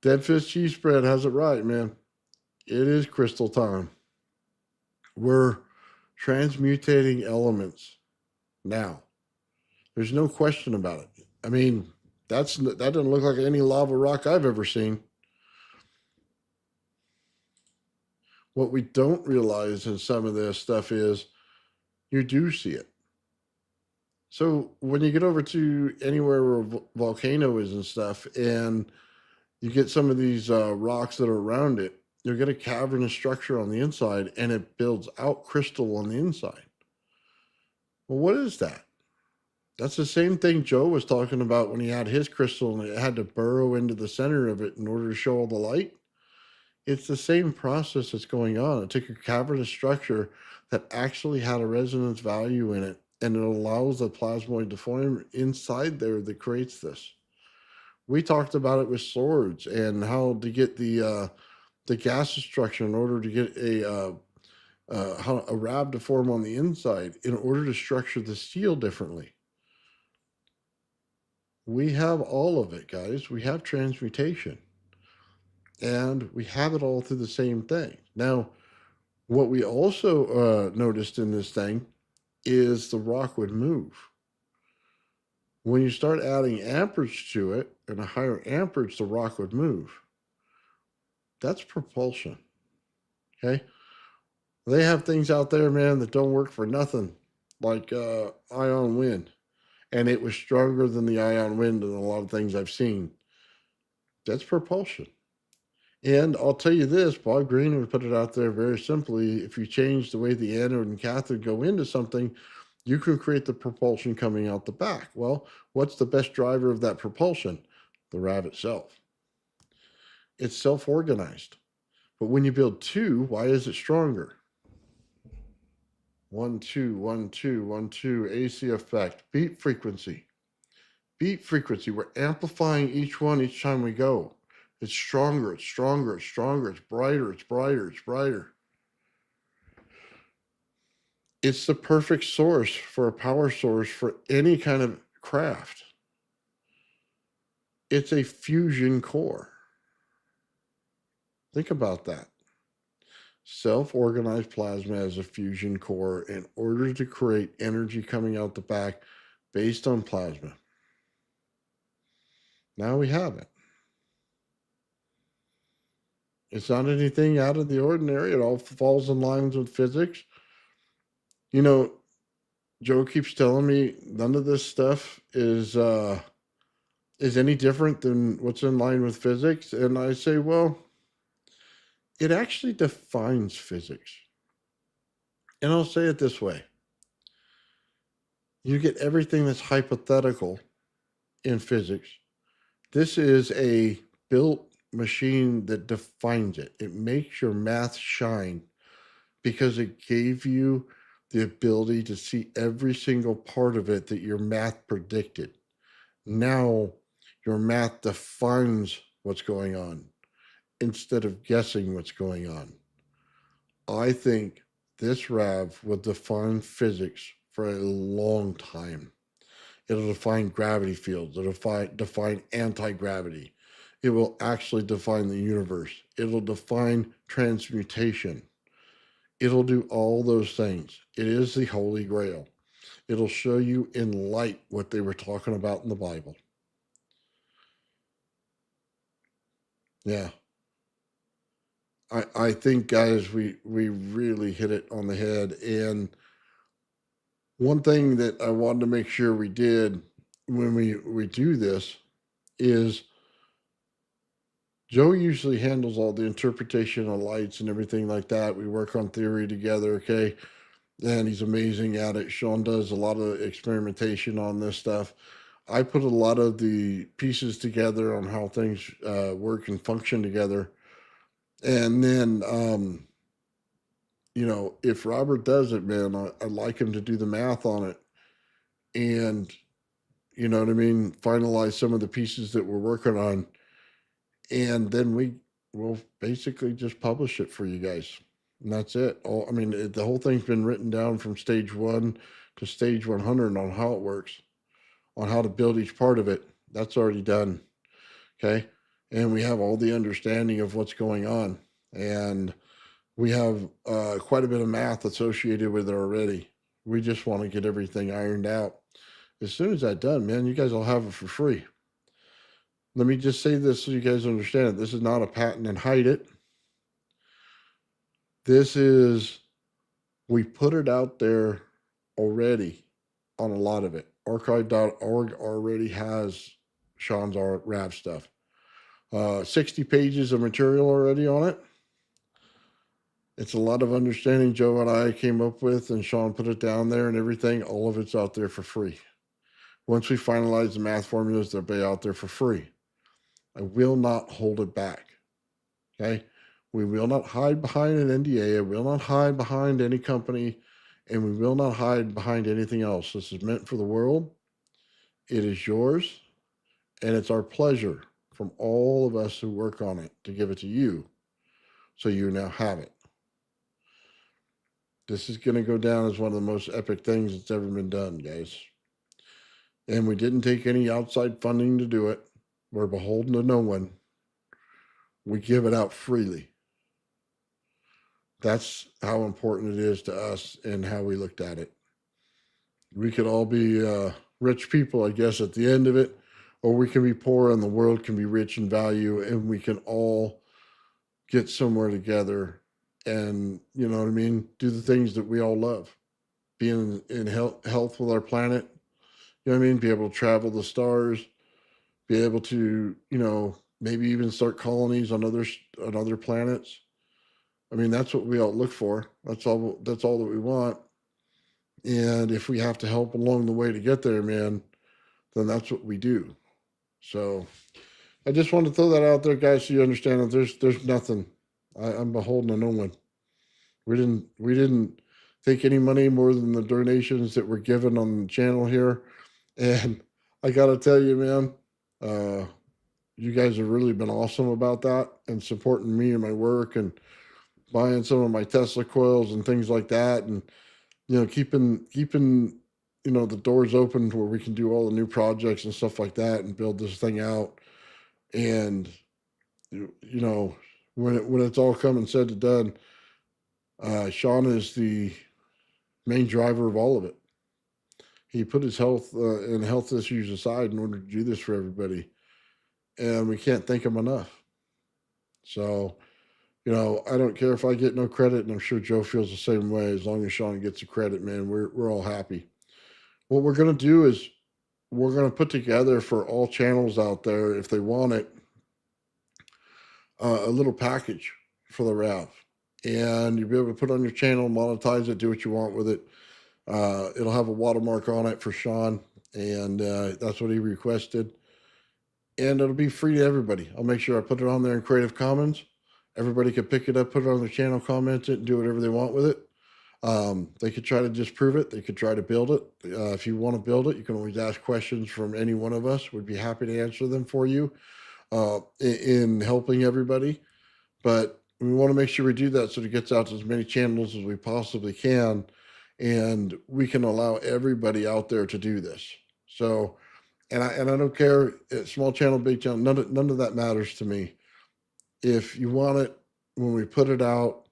Dead Fish Cheese Spread has it right, man. It is crystal time. We're transmutating elements now. There's no question about it. I mean, that doesn't look like any lava rock I've ever seen. What we don't realize in some of this stuff is you do see it. So when you get over to anywhere where a volcano is and stuff, and you get some of these rocks that are around it, you'll get a cavernous structure on the inside, and it builds out crystal on the inside. Well, what is that? That's the same thing Joe was talking about when he had his crystal and it had to burrow into the center of it in order to show all the light. It's the same process that's going on. It took a cavernous structure that actually had a resonance value in it, and it allows the plasmoid to form inside there that creates this. We talked about it with swords and how to get the gaseous structure in order to get how a rab to form on the inside in order to structure the steel differently. We have all of it, guys. We have transmutation. And we have it all through the same thing. Now, what we also noticed in this thing is the rock would move. When you start adding amperage to it, and a higher amperage, the rock would move. That's propulsion. Okay? They have things out there, man, that don't work for nothing, like ion wind. And it was stronger than the ion wind in a lot of things I've seen. That's propulsion. And I'll tell you this, Bob Greene would put it out there very simply. If you change the way the anode and cathode go into something, you can create the propulsion coming out the back. Well, what's the best driver of that propulsion? The RAV itself. It's self-organized. But when you build two, why is it stronger? 1, 2, 1, 2, 1, 2, AC effect, beat frequency. Beat frequency, we're amplifying each one each time we go. It's stronger, it's stronger, it's stronger, it's brighter, it's brighter, it's brighter. It's the perfect source for a power source for any kind of craft. It's a fusion core. Think about that. Self-organized plasma as a fusion core in order to create energy coming out the back based on plasma. Now we have it. It's not anything out of the ordinary. It all falls in line with physics. You know, Joe keeps telling me none of this stuff is any different than what's in line with physics. And I say, well, it actually defines physics. And I'll say it this way. You get everything that's hypothetical in physics. This is a built machine that defines it. It makes your math shine because it gave you the ability to see every single part of it that your math predicted. Now your math defines what's going on instead of guessing what's going on. I think this RAV will define physics for a long time. It'll define gravity fields. It'll define anti-gravity. It will actually define the universe. It'll define transmutation. It'll do all those things. It is the Holy Grail. It'll show you in light what they were talking about in the Bible. Yeah. I think, guys, we really hit it on the head. And one thing that I wanted to make sure we did when we do this is Joe usually handles all the interpretation of lights and everything like that. We work on theory together, okay? And he's amazing at it. Sean does a lot of experimentation on this stuff. I put a lot of the pieces together on how things work and function together. And then, if Robert does it, man, I'd like him to do the math on it. And, you know what I mean? Finalize some of the pieces that we're working on. And then we will basically just publish it for you guys. And that's it. The whole thing's been written down from stage 1 to stage 100 on how it works, on how to build each part of it. That's already done. Okay. And we have all the understanding of what's going on. And we have quite a bit of math associated with it already. We just want to get everything ironed out. As soon as that's done, man, you guys will have it for free. Let me just say this so you guys understand it. This is not a patent and hide it. This is, we put it out there already on a lot of it. Archive.org already has Sean's RAV stuff. 60 pages of material already on it. It's a lot of understanding Joe and I came up with, and Sean put it down there and everything. All of it's out there for free. Once we finalize the math formulas, they'll be out there for free. I will not hold it back. Okay? We will not hide behind an NDA. I will not hide behind any company, and we will not hide behind anything else. This is meant for the world. It is yours, and it's our pleasure from all of us who work on it to give it to you, so you now have it. This is going to go down as one of the most epic things that's ever been done, guys. And we didn't take any outside funding to do it. We're beholden to no one. We give it out freely. That's how important it is to us and how we looked at it. We could all be rich people, I guess, at the end of it, or we can be poor and the world can be rich in value, and we can all get somewhere together and, you know what I mean, do the things that we all love. Being in health with our planet, you know what I mean, be able to travel the stars, be able to, maybe even start colonies on other planets. I mean, that's what we all look for. That's all that we want. And if we have to help along the way to get there, man, then that's what we do. So I just want to throw that out there, guys, so you understand that there's nothing. I'm beholden to no one. We didn't take any money more than the donations that were given on the channel here. And I got to tell you, man, you guys have really been awesome about that and supporting me and my work and buying some of my Tesla coils and things like that. And, keeping, the doors open where we can do all the new projects and stuff like that and build this thing out. And, when it's all come and said and done, Sean is the main driver of all of it. He put his health and health issues aside in order to do this for everybody. And we can't thank him enough. So, I don't care if I get no credit, and I'm sure Joe feels the same way. As long as Sean gets the credit, man, we're all happy. What we're going to do is we're going to put together for all channels out there, if they want it, a little package for the RAV. And you'll be able to put on your channel, monetize it, do what you want with it. It'll have a watermark on it for Sean, and that's what he requested. And it'll be free to everybody. I'll make sure I put it on there in Creative Commons, Everybody could pick it up, put it on their channel, comment it, and do whatever they want with it. They could try to disprove it. They could try to build it. If you want to build it, you can always ask questions from any one of us. We'd be happy to answer them for you in helping everybody. But we want to make sure we do that so it gets out to as many channels as we possibly can. And we can allow everybody out there to do this. So, and I don't care, small channel, big channel, none of that matters to me. If you want it, when we put it out,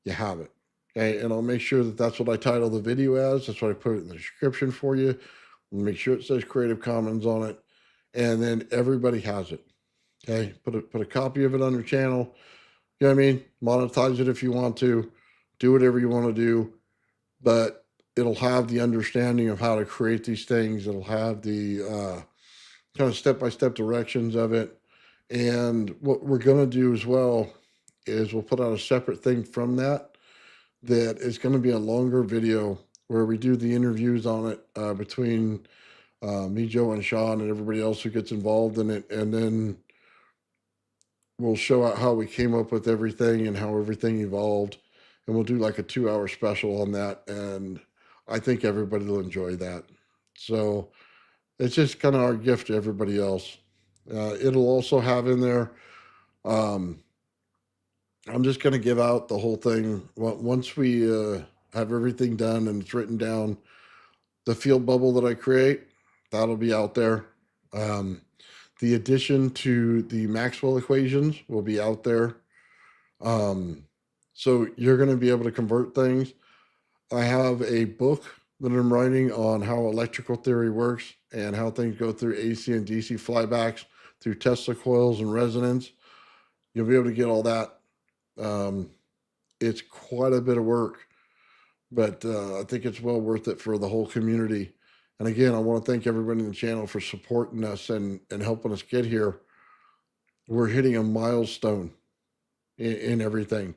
you have it. Okay, and I'll make sure that that's what I title the video as. That's what I put it in the description for you. Make sure it says Creative Commons on it, and then everybody has it. Okay, put a copy of it on your channel. You know what I mean? Monetize it if you want to. Do whatever you want to do, but it'll have the understanding of how to create these things. It'll have the kind of step-by-step directions of it. And what we're going to do as well is we'll put out a separate thing from that is going to be a longer video where we do the interviews on it between me, Joe, and Sean, and everybody else who gets involved in it. And then we'll show out how we came up with everything and how everything evolved. And we'll do like a 2-hour special on that. And I think everybody will enjoy that. So it's just kind of our gift to everybody else. It'll also have in there, I'm just going to give out the whole thing. Once we have everything done and it's written down, the field bubble that I create, that'll be out there. The addition to the Maxwell equations will be out there. So you're going to be able to convert things. I have a book that I'm writing on how electrical theory works and how things go through AC and DC flybacks through Tesla coils and resonance. You'll be able to get all that. It's quite a bit of work, but I think it's well worth it for the whole community. And again, I want to thank everybody in the channel for supporting us and helping us get here. We're hitting a milestone in everything.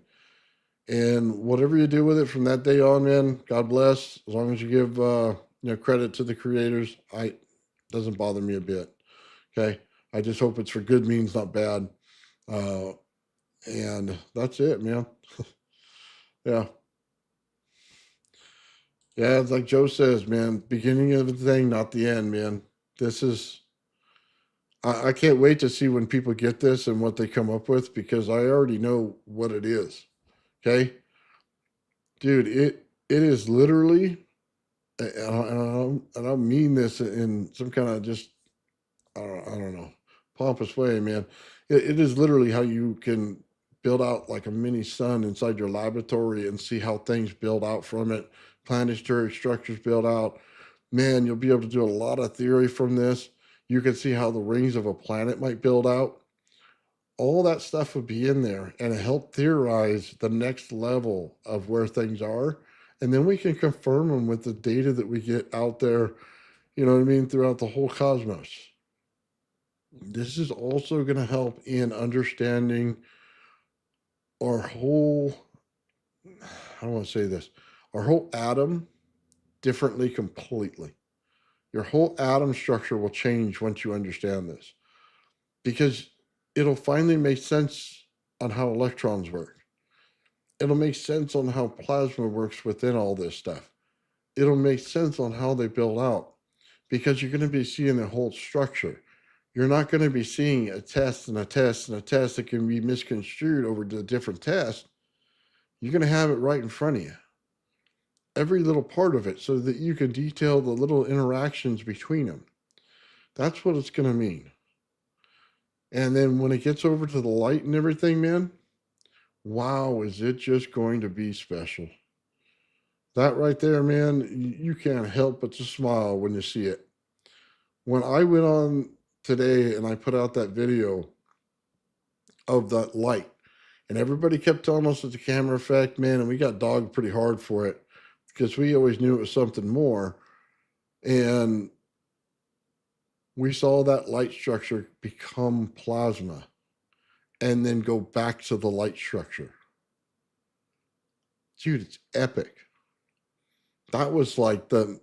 And whatever you do with it from that day on, man, God bless. As long as you give credit to the creators, doesn't bother me a bit. Okay, I just hope it's for good means, not bad. And that's it, man. Yeah. Yeah, it's like Joe says, man, beginning of the thing, not the end, man. This is, I can't wait to see when people get this and what they come up with, because I already know what it is. Okay. Dude, it is literally, and I don't mean this in some kind of just, I don't know, pompous way, man. It is literally how you can build out like a mini sun inside your laboratory and see how things build out from it. Planetary structures build out. Man, you'll be able to do a lot of theory from this. You can see how the rings of a planet might build out. All that stuff would be in there, and it help theorize the next level of where things are. And then we can confirm them with the data that we get out there, you know what I mean, throughout the whole cosmos. This is also going to help in understanding our whole, I don't want to say this, our whole atom differently completely. Your whole atom structure will change once you understand this, because it'll finally make sense on how electrons work. It'll make sense on how plasma works within all this stuff. It'll make sense on how they build out, because you're going to be seeing the whole structure. You're not going to be seeing a test and a test and a test that can be misconstrued over the different tests. You're going to have it right in front of you, every little part of it, so that you can detail the little interactions between them. That's what it's going to mean. And then when it gets over to the light and everything, man, wow, is it just going to be special. That right there, man, you can't help but to smile when you see it. When I went on today and I put out that video of that light, and everybody kept telling us it's a camera effect, man, and we got dogged pretty hard for it because we always knew it was something more. And we saw that light structure become plasma and then go back to the light structure. Dude, it's epic. That was like the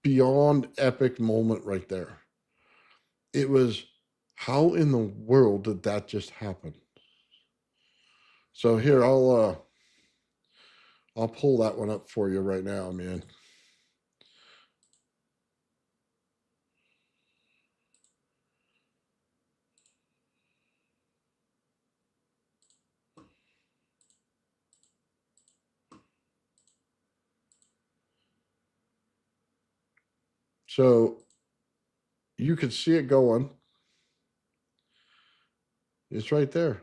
beyond epic moment right there. It was, how in the world did that just happen? So here, I'll pull that one up for you right now, man. So you can see it going. It's right there.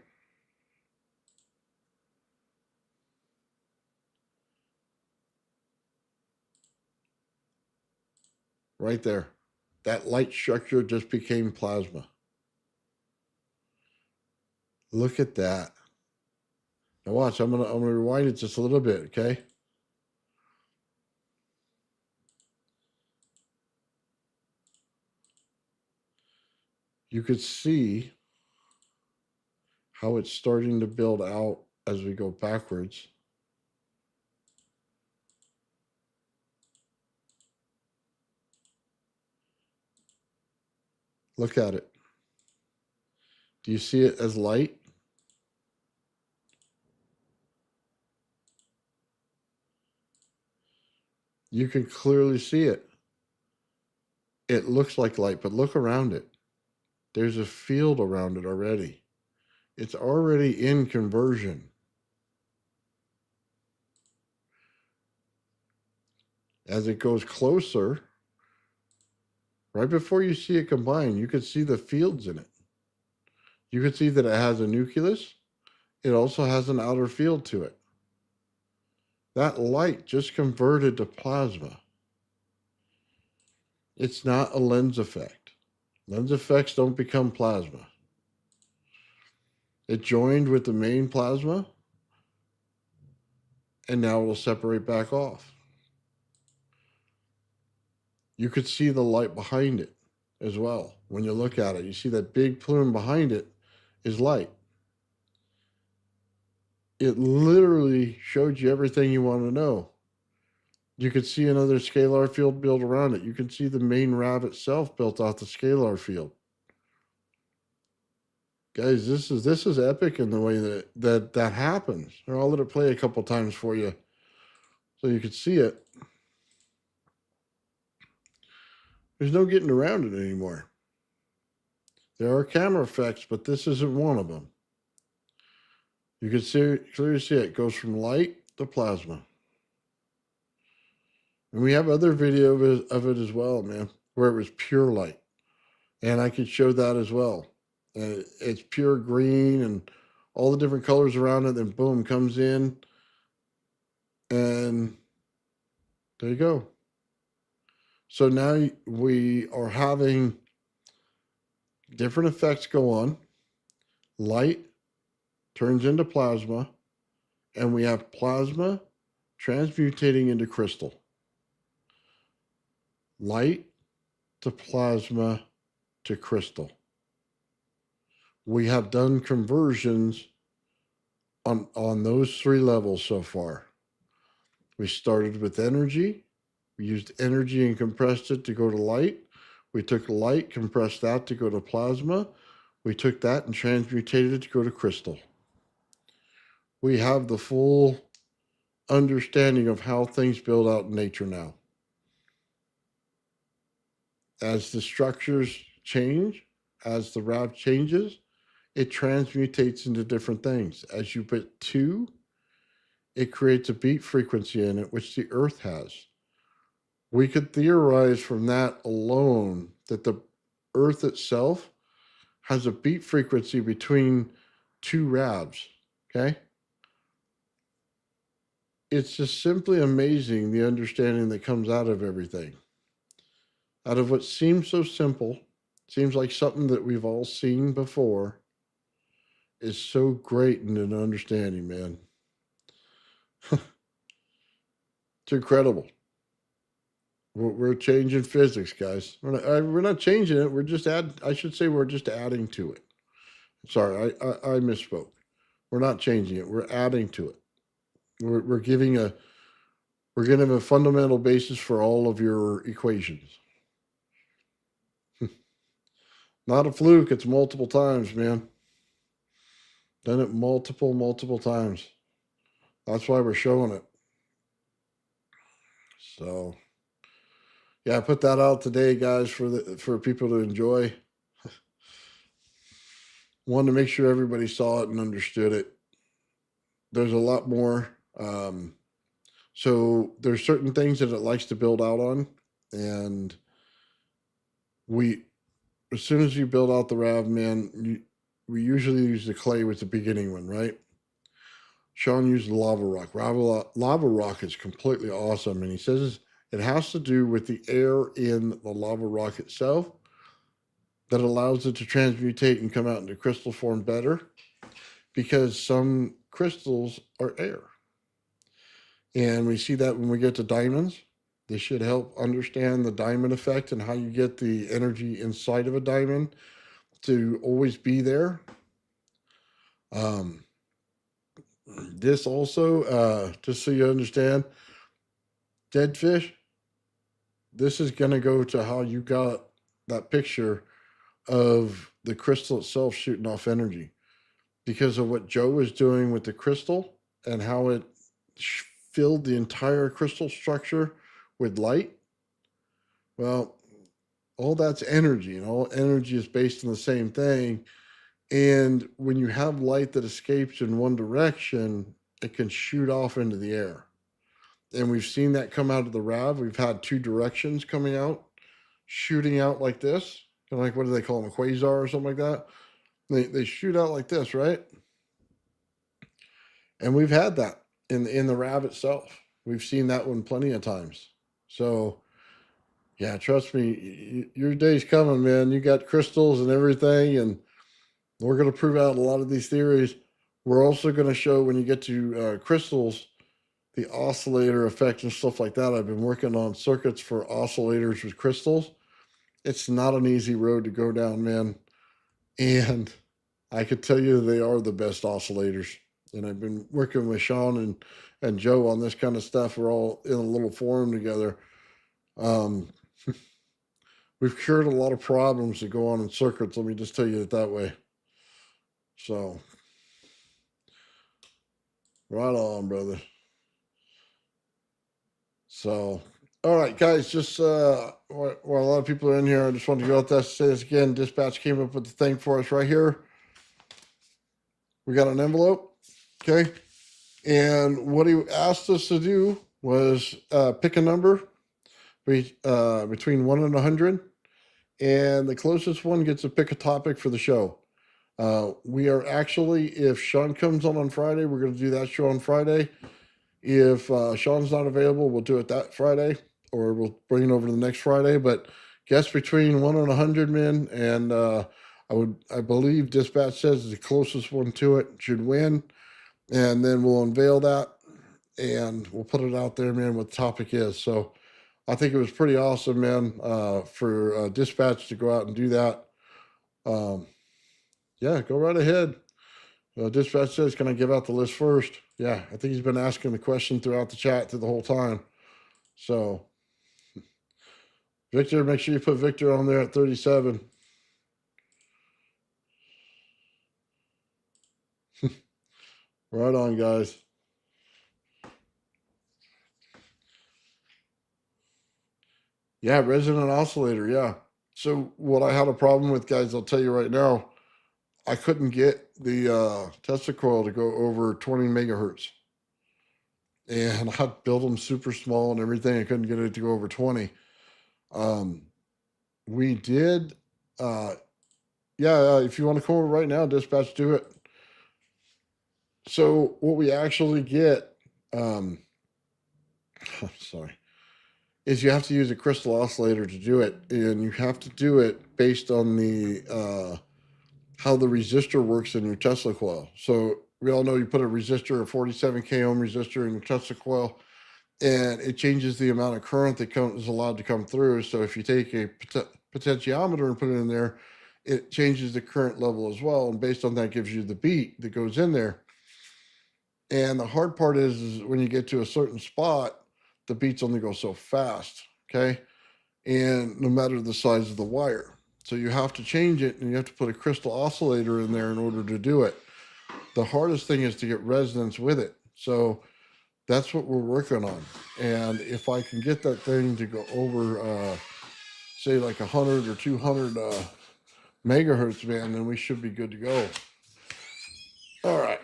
Right there. That light structure just became plasma. Look at that. Now watch, I'm gonna rewind it just a little bit, okay? You could see how it's starting to build out as we go backwards. Look at it. Do you see it as light? You can clearly see it. It looks like light, but look around it. There's a field around it already. It's already in conversion. As it goes closer, right before you see it combine, you can see the fields in it. You can see that it has a nucleus. It also has an outer field to it. That light just converted to plasma. It's not a lens effect. Lens effects don't become plasma. It joined with the main plasma, and now it'll separate back off. You could see the light behind it as well. When you look at it, you see that big plume behind it is light. It literally showed you everything you want to know. You could see another scalar field built around it. You can see the main RAV itself built off the scalar field. Guys, this is epic in the way that happens. I'll let it play a couple times for you so you can see it. There's no getting around it anymore. There are camera effects, but this isn't one of them. You can clearly see it goes from light to plasma. And we have other video of it as well, man, where it was pure light. And I could show that as well. It's pure green and all the different colors around it. Then boom, comes in. And there you go. So now we are having different effects go on. Light turns into plasma. And we have plasma transmutating into crystal. Light to plasma to crystal. We have done conversions on those three levels so far. We started with energy. We used energy and compressed it to go to light. We took light, compressed that to go to plasma. We took that and transmutated it to go to crystal. We have the full understanding of how things build out in nature now. As the structures change, as the RAV changes, it transmutates into different things. As you put two, it creates a beat frequency in it, which the Earth has. We could theorize from that alone that the Earth itself has a beat frequency between two RAVs, okay? It's just simply amazing the understanding that comes out of everything. Out of what seems so simple, seems like something that we've all seen before, is so great in an understanding, man. It's incredible. We're changing physics, guys. We're not changing it. We're just I should say we're just adding to it. Sorry, I misspoke. We're not changing it. We're adding to it. We're giving a fundamental basis for all of your equations. Not a fluke. It's multiple times, man. Done it multiple times. That's why we're showing it. So yeah, I put that out today, guys, for people to enjoy. Wanted to make sure everybody saw it and understood it. There's a lot more. So there's certain things that it likes to build out on, and we, as soon as you build out the Rav, man, we usually use the clay with the beginning one, right? Sean used the lava rock. Lava rock is completely awesome, and he says it has to do with the air in the lava rock itself that allows it to transmutate and come out into crystal form better, because some crystals are air. And we see that when we get to diamonds. This should help understand the diamond effect and how you get the energy inside of a diamond to always be there. This also, just so you understand, dead fish, this is going to go to how you got that picture of the crystal itself shooting off energy, because of what Joe was doing with the crystal and how it filled the entire crystal structure with light. Well, all that's energy, and all energy is based on the same thing. And when you have light that escapes in one direction, it can shoot off into the air. And we've seen that come out of the Rav. We've had two directions coming out, shooting out like this. Kind of like, what do they call them, a quasar or something like that? They shoot out like this, right? And we've had that in the Rav itself. We've seen that one plenty of times. So yeah, trust me, your day's coming, man. You got crystals and everything, and we're going to prove out a lot of these theories. We're also going to show, when you get to crystals, the oscillator effect and stuff like that. I've been working on circuits for oscillators with crystals. It's not an easy road to go down, man. And I could tell you they are the best oscillators. And I've been working with Sean and Joe on this kind of stuff. We're all in a little forum together. We've cured a lot of problems that go on in circuits. Let me just tell you it that way. So, right on, brother. So, all right, guys, just while a lot of people are in here, I just want to go out there, say this again. Dispatch came up with the thing for us right here. We got an envelope, okay? And what he asked us to do was pick a number between 1 and 100, and the closest one gets to pick a topic for the show. We are actually, if Sean comes on Friday, we're going to do that show on Friday. If Sean's not available, we'll do it that Friday, or we'll bring it over to the next Friday. But guess between 1 and 100, men, and I believe Dispatch says the closest one to it should win, and then we'll unveil that and we'll put it out there, man, what the topic is. So I think it was pretty awesome, man, for Dispatch to go out and do that. Yeah, go right ahead. Dispatch says, can I give out the list first? Yeah, I think he's been asking the question throughout the chat through the whole time. So, Victor, make sure you put Victor on there at 37. Right on, guys. Yeah, resonant oscillator, yeah. So what I had a problem with, guys, I'll tell you right now, I couldn't get the Tesla coil to go over 20 megahertz. And I built them super small and everything. I couldn't get it to go over 20. We did, if you want to come over right now, Dispatch, do it. So what we actually get, sorry, is you have to use a crystal oscillator to do it. And you have to do it based on the how the resistor works in your Tesla coil. So we all know you put a resistor, a 47K ohm resistor in your Tesla coil, and it changes the amount of current that is allowed to come through. So if you take a potentiometer and put it in there, it changes the current level as well. And based on that, gives you the beat that goes in there. And the hard part is when you get to a certain spot, the beats only go so fast, okay? And no matter the size of the wire. So you have to change it, and you have to put a crystal oscillator in there in order to do it. The hardest thing is to get resonance with it. So that's what we're working on. And if I can get that thing to go over, say like 100 or 200 megahertz, man, then we should be good to go. All right.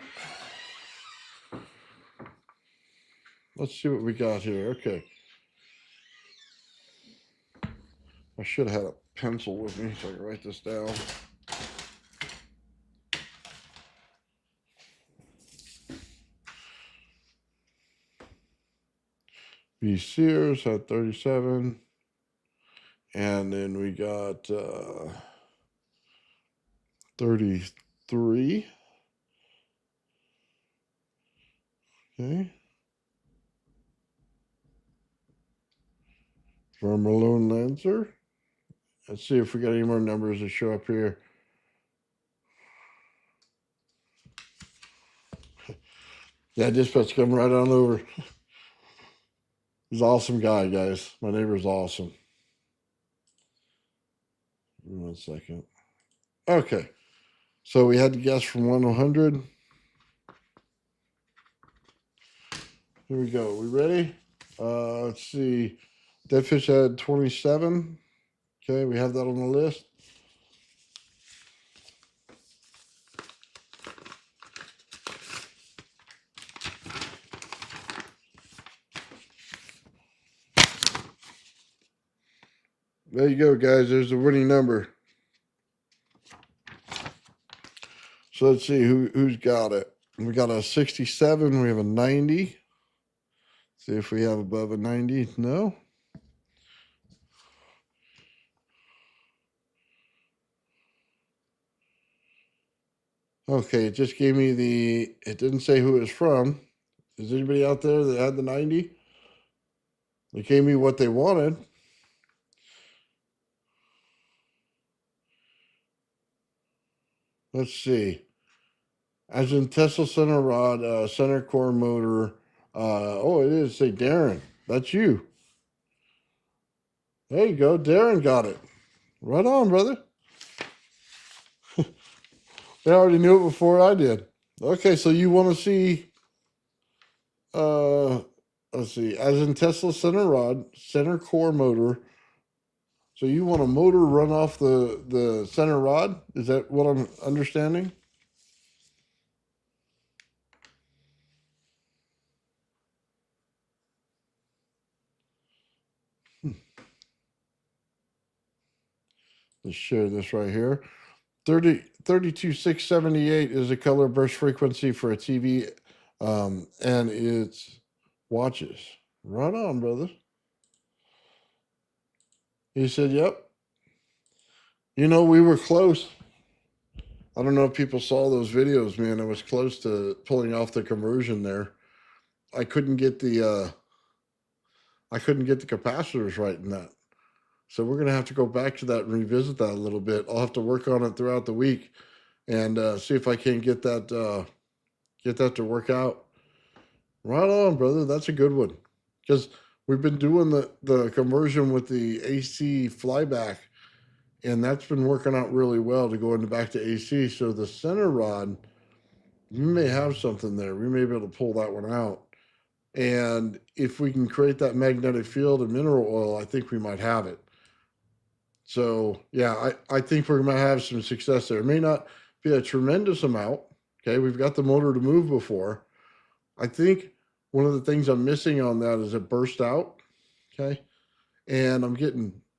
Let's see what we got here. Okay. I should have had a pencil with me so I can write this down. B. Sears had 37. And then we got 33. Okay. From Malone Lancer. Let's see if we got any more numbers that show up here. Yeah, dispatch come right on over. He's an awesome guy, guys. My neighbor's awesome. 1 second. Okay. So we had to guess from 1 to 100. Here we go. We ready? Let's see. Dead fish had 27. Okay, we have that on the list. There you go, guys. There's the winning number. So let's see who's got it. We got a 67. We have a 90. See if we have above a 90. No. Okay, it just gave me the, it didn't say who it was from. Is anybody out there that had the 90? They gave me what they wanted. Let's see. As in Tesla center rod, center core motor. Oh, it is. Say Darren. That's you. There you go. Darren got it. Right on, brother. They already knew it before I did. Okay, so you want to see, let's see, as in Tesla center rod, center core motor. So you want a motor run off the center rod? Is that what I'm understanding? Let's share this right here. 32678 is a color burst frequency for a TV, and it's watches. Right on, brother. He said, yep. You know, we were close. I don't know if people saw those videos, man. I was close to pulling off the conversion there. I couldn't get the capacitors right in that. So we're gonna have to go back to that and revisit that a little bit. I'll have to work on it throughout the week and see if I can get that to work out. Right on, brother. That's a good one. Because we've been doing the conversion with the AC flyback, and that's been working out really well to go into back to AC. So the center rod, you may have something there. We may be able to pull that one out. And if we can create that magnetic field and mineral oil, I think we might have it. So yeah, I think we're gonna have some success there. It may not be a tremendous amount. Okay, we've got the motor to move before. I think one of the things I'm missing on that is it burst out. Okay. And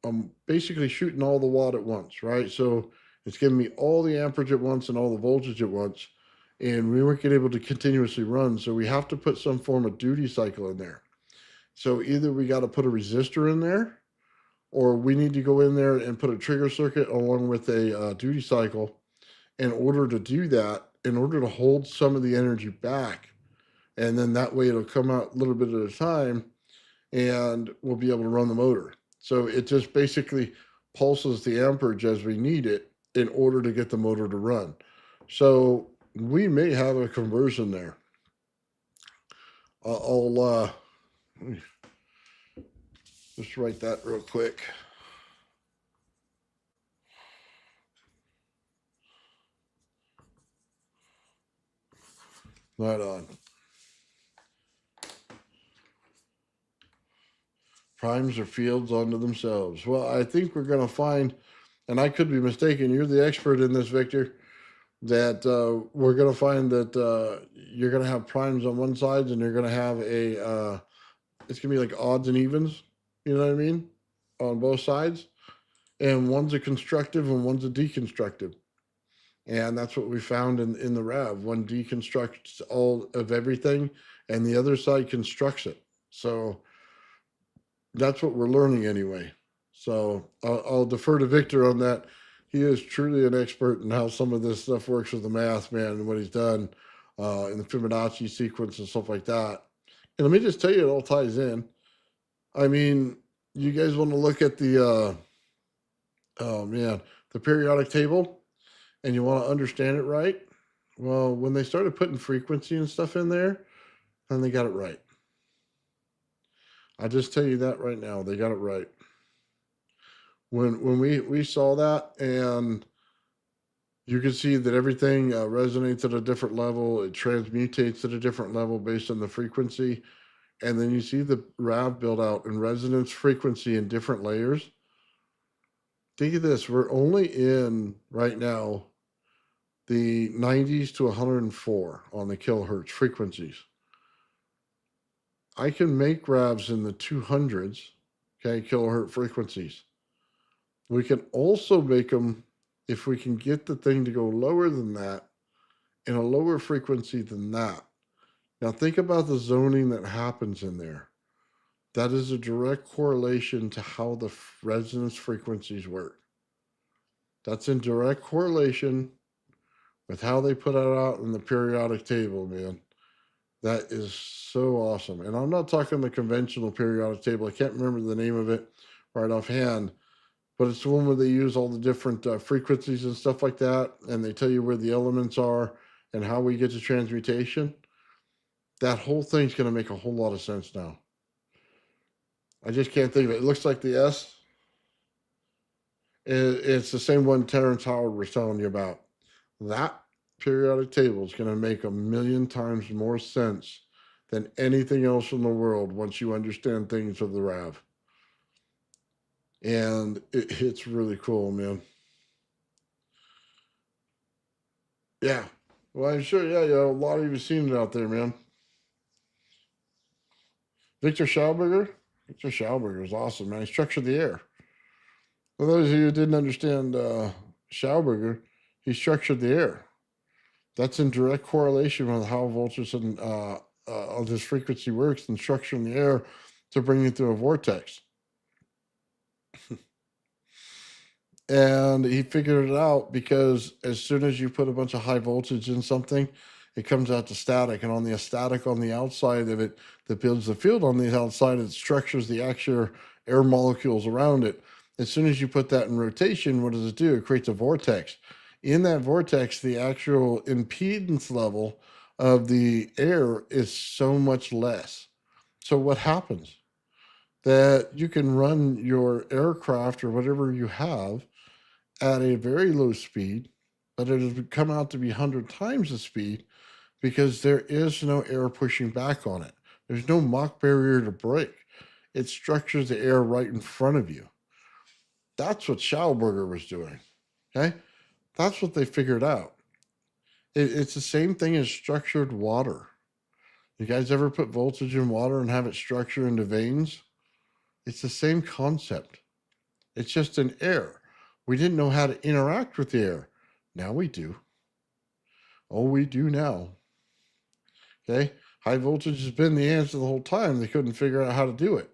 I'm basically shooting all the watt at once, right? So it's giving me all the amperage at once and all the voltage at once. And we weren't able to continuously run. So we have to put some form of duty cycle in there. So either we got to put a resistor in there, or we need to go in there and put a trigger circuit along with a duty cycle in order to do that, in order to hold some of the energy back. And then that way it'll come out a little bit at a time and we'll be able to run the motor. So it just basically pulses the amperage as we need it in order to get the motor to run. So we may have a conversion there. I'll just write that real quick. Right on. Primes or fields unto themselves. Well, I think we're going to find, and I could be mistaken, you're the expert in this, Victor, that we're going to find that you're going to have primes on one side and you're going to have it's going to be like odds and evens, you know what I mean, on both sides. And one's a constructive and one's a deconstructive. And that's what we found in the RAV. One deconstructs all of everything and the other side constructs it. So that's what we're learning anyway. So I'll defer to Victor on that. He is truly an expert in how some of this stuff works with the math, man, and what he's done in the Fibonacci sequence and stuff like that. And let me just tell you, it all ties in. I mean, you guys want to look at oh man, the periodic table, and you want to understand it right. Well, when they started putting frequency and stuff in there, then they got it right. I just tell you that right now, they got it right. When we saw that, and you can see that everything resonates at a different level, it transmutates at a different level based on the frequency, and then you see the RAV build out in resonance frequency in different layers. Think of this, we're only in right now the 90s to 104 on the kilohertz frequencies. I can make RAVs in the 200s, okay, kilohertz frequencies. We can also make them, if we can get the thing to go lower than that, in a lower frequency than that. Now think about the zoning that happens in there. That is a direct correlation to how the resonance frequencies work. That's in direct correlation with how they put it out in the periodic table, man. That is so awesome. And I'm not talking the conventional periodic table. I can't remember the name of it right offhand, but it's the one where they use all the different frequencies and stuff like that, and they tell you where the elements are and how we get to transmutation. That whole thing's going to make a whole lot of sense now. I just can't think of it. It looks like the S. It's the same one Terrence Howard was telling you about. That periodic table is going to make a million times more sense than anything else in the world once you understand things of the RAV. And it's really cool, man. Yeah. Well, I'm sure, yeah, a lot of you have seen it out there, man. Victor Schauberger? Victor Schauberger is awesome, man. He structured the air. For those of you who didn't understand Schauberger, he structured the air. That's in direct correlation with how voltage and of this frequency works and structuring the air to bring it through a vortex. And he figured it out because as soon as you put a bunch of high voltage in something, it comes out to static. And on the static on the outside of it that builds the field on the outside, it structures the actual air molecules around it. As soon as you put that in rotation, what does it do? It creates a vortex. In that vortex, the actual impedance level of the air is so much less. So what happens? That you can run your aircraft or whatever you have at a very low speed, but it has come out to be 100 times the speed because there is no air pushing back on it. There's no Mach barrier to break. It structures the air right in front of you. That's what Schauberger was doing. Okay? That's what they figured out. It's the same thing as structured water. You guys ever put voltage in water and have it structure into veins? It's the same concept. It's just an air. We didn't know how to interact with the air. Now we do. Oh, we do now. Okay? High voltage has been the answer the whole time. They couldn't figure out how to do it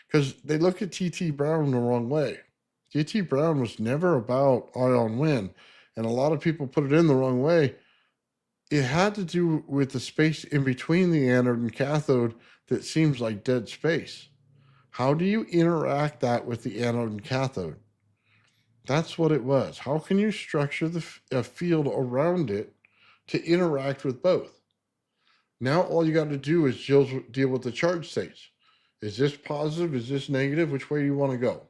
because they look at T.T. Brown the wrong way. T.T. Brown was never about ion wind, and a lot of people put it in the wrong way. It had to do with the space in between the anode and cathode that seems like dead space. How do you interact that with the anode and cathode? That's what it was. How can you structure a field around it to interact with both? Now all you got to do is deal with the charge states. Is this positive? Is this negative? Which way do you want to go?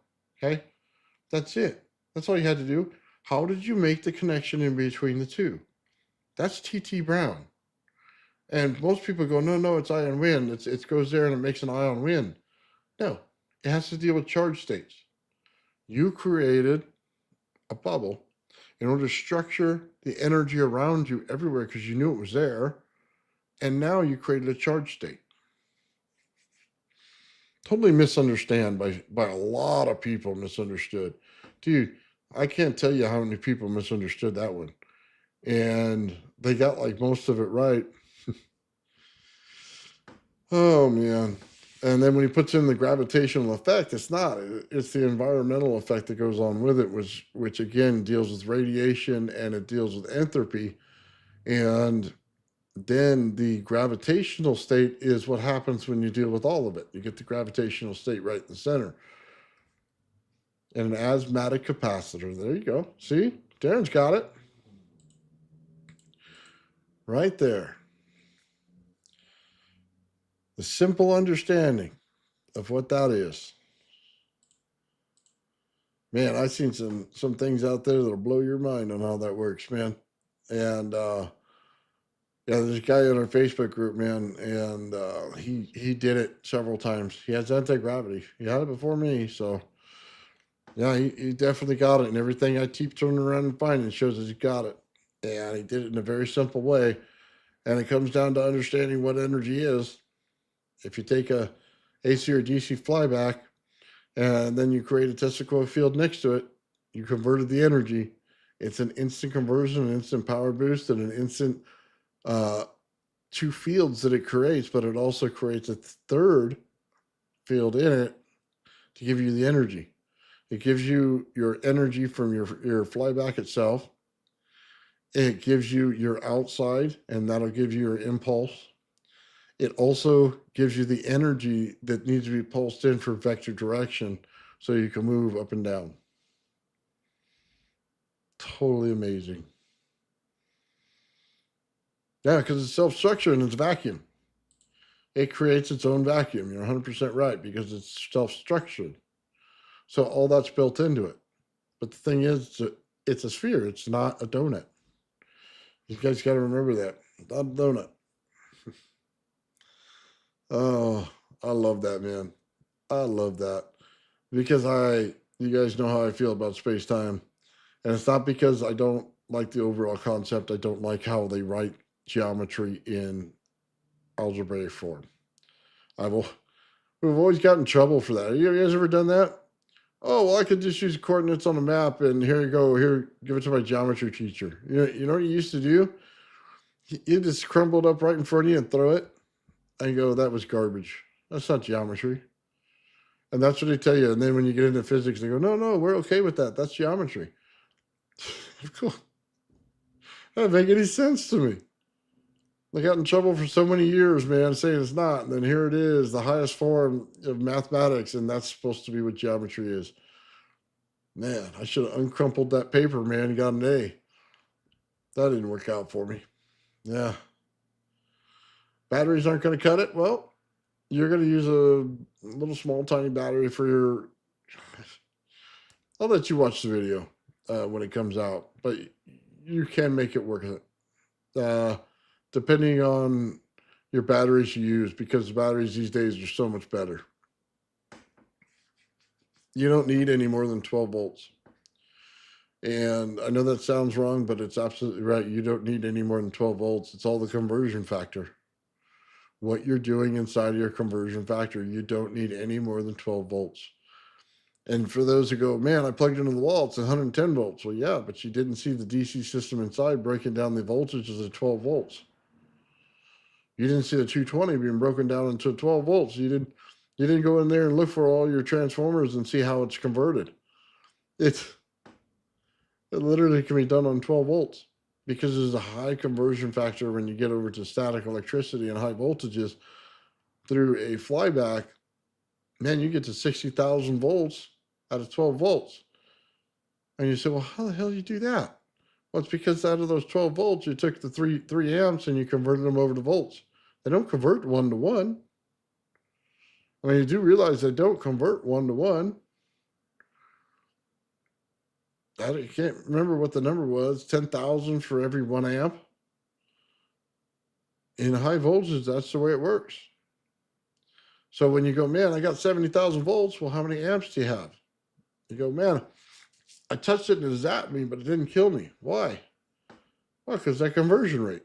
Okay? That's it. That's all you had to do. How did you make the connection in between the two? That's T.T. Brown. And most people go, no, no, it's ion wind. It goes there and it makes an ion wind. No, it has to deal with charge states. You created a bubble in order to structure the energy around you everywhere because you knew it was there. And now you created a charge state. Totally misunderstood by a lot of people. Misunderstood, dude. I can't tell you how many people misunderstood that one, and they got like most of it right. Oh man. And then when he puts in the gravitational effect, it's not. It's the environmental effect that goes on with it, which again deals with radiation and it deals with entropy. And then the gravitational state is what happens when you deal with all of it. You get the gravitational state right in the center. And an asthmatic capacitor. There you go. See? Darren's got it. Right there. The simple understanding of what that is. Man, I've seen some things out there that'll blow your mind on how that works, man. And yeah, there's a guy in our Facebook group, man, and he did it several times. He has anti-gravity. He had it before me, so yeah, he definitely got it. And everything I keep turning around and finding shows that he got it. And he did it in a very simple way. And it comes down to understanding what energy is. If you take a AC or DC flyback and then you create a Tesla coil field next to it, you converted the energy. It's an instant conversion, an instant power boost, and an instant two fields that it creates, but it also creates a third field in it to give you the energy. It gives you your energy from your flyback itself. It gives you your outside, and that'll give you your impulse. It also gives you the energy that needs to be pulsed in for vector direction so you can move up and down. Totally amazing. Yeah, because it's self-structured and it's vacuum. It creates its own vacuum. You're 100% right because it's self-structured. So all that's built into it. But the thing is, it's a sphere. It's not a donut. You guys got to remember that. Not a donut. Oh, I love that, man. I love that because you guys know how I feel about space time. And it's not because I don't like the overall concept. I don't like how they write geometry in algebraic form. We've always gotten in trouble for that. You guys ever done that? Oh, well, I could just use coordinates on a map and here you go. Here, give it to my geometry teacher. You know what you used to do? You just crumbled up right in front of you and throw it. And you go, that was garbage. That's not geometry. And that's what they tell you. And then when you get into physics, they go, no, no, we're okay with that. That's geometry. Cool. That doesn't make any sense to me. I got in trouble for so many years, man, saying it's not. And then here it is, the highest form of mathematics. And that's supposed to be what geometry is. Man, I should have uncrumpled that paper, man, and got an A. That didn't work out for me. Yeah. Batteries aren't going to cut it. Well, you're going to use a little small, tiny battery for your. I'll let you watch the video when it comes out, but you can make it work. Depending on your batteries you use, because the batteries these days are so much better. You don't need any more than 12 volts. And I know that sounds wrong, but it's absolutely right. You don't need any more than 12 volts. It's all the conversion factor. What you're doing inside of your conversion factor, you don't need any more than 12 volts. And for those who go, man, I plugged into the wall, it's 110 volts. Well, yeah, but you didn't see the DC system inside breaking down the voltages of 12 volts. You didn't see the 220 being broken down into 12 volts. You didn't go in there and look for all your transformers and see how it's converted. It literally can be done on 12 volts because there's a high conversion factor when you get over to static electricity and high voltages through a flyback. Man, you get to 60,000 volts out of 12 volts. And you say, well, how the hell do you do that? Well, it's because out of those 12 volts, you took the three amps and you converted them over to volts. They don't convert 1 to 1. I mean, you do realize they don't convert 1 to 1. I can't remember what the number was. 10,000 for every 1 amp. In high voltage, that's the way it works. So when you go, man, I got 70,000 volts. Well, how many amps do you have? You go, man, I touched it and it zapped me, but it didn't kill me. Why? Well, because that conversion rate.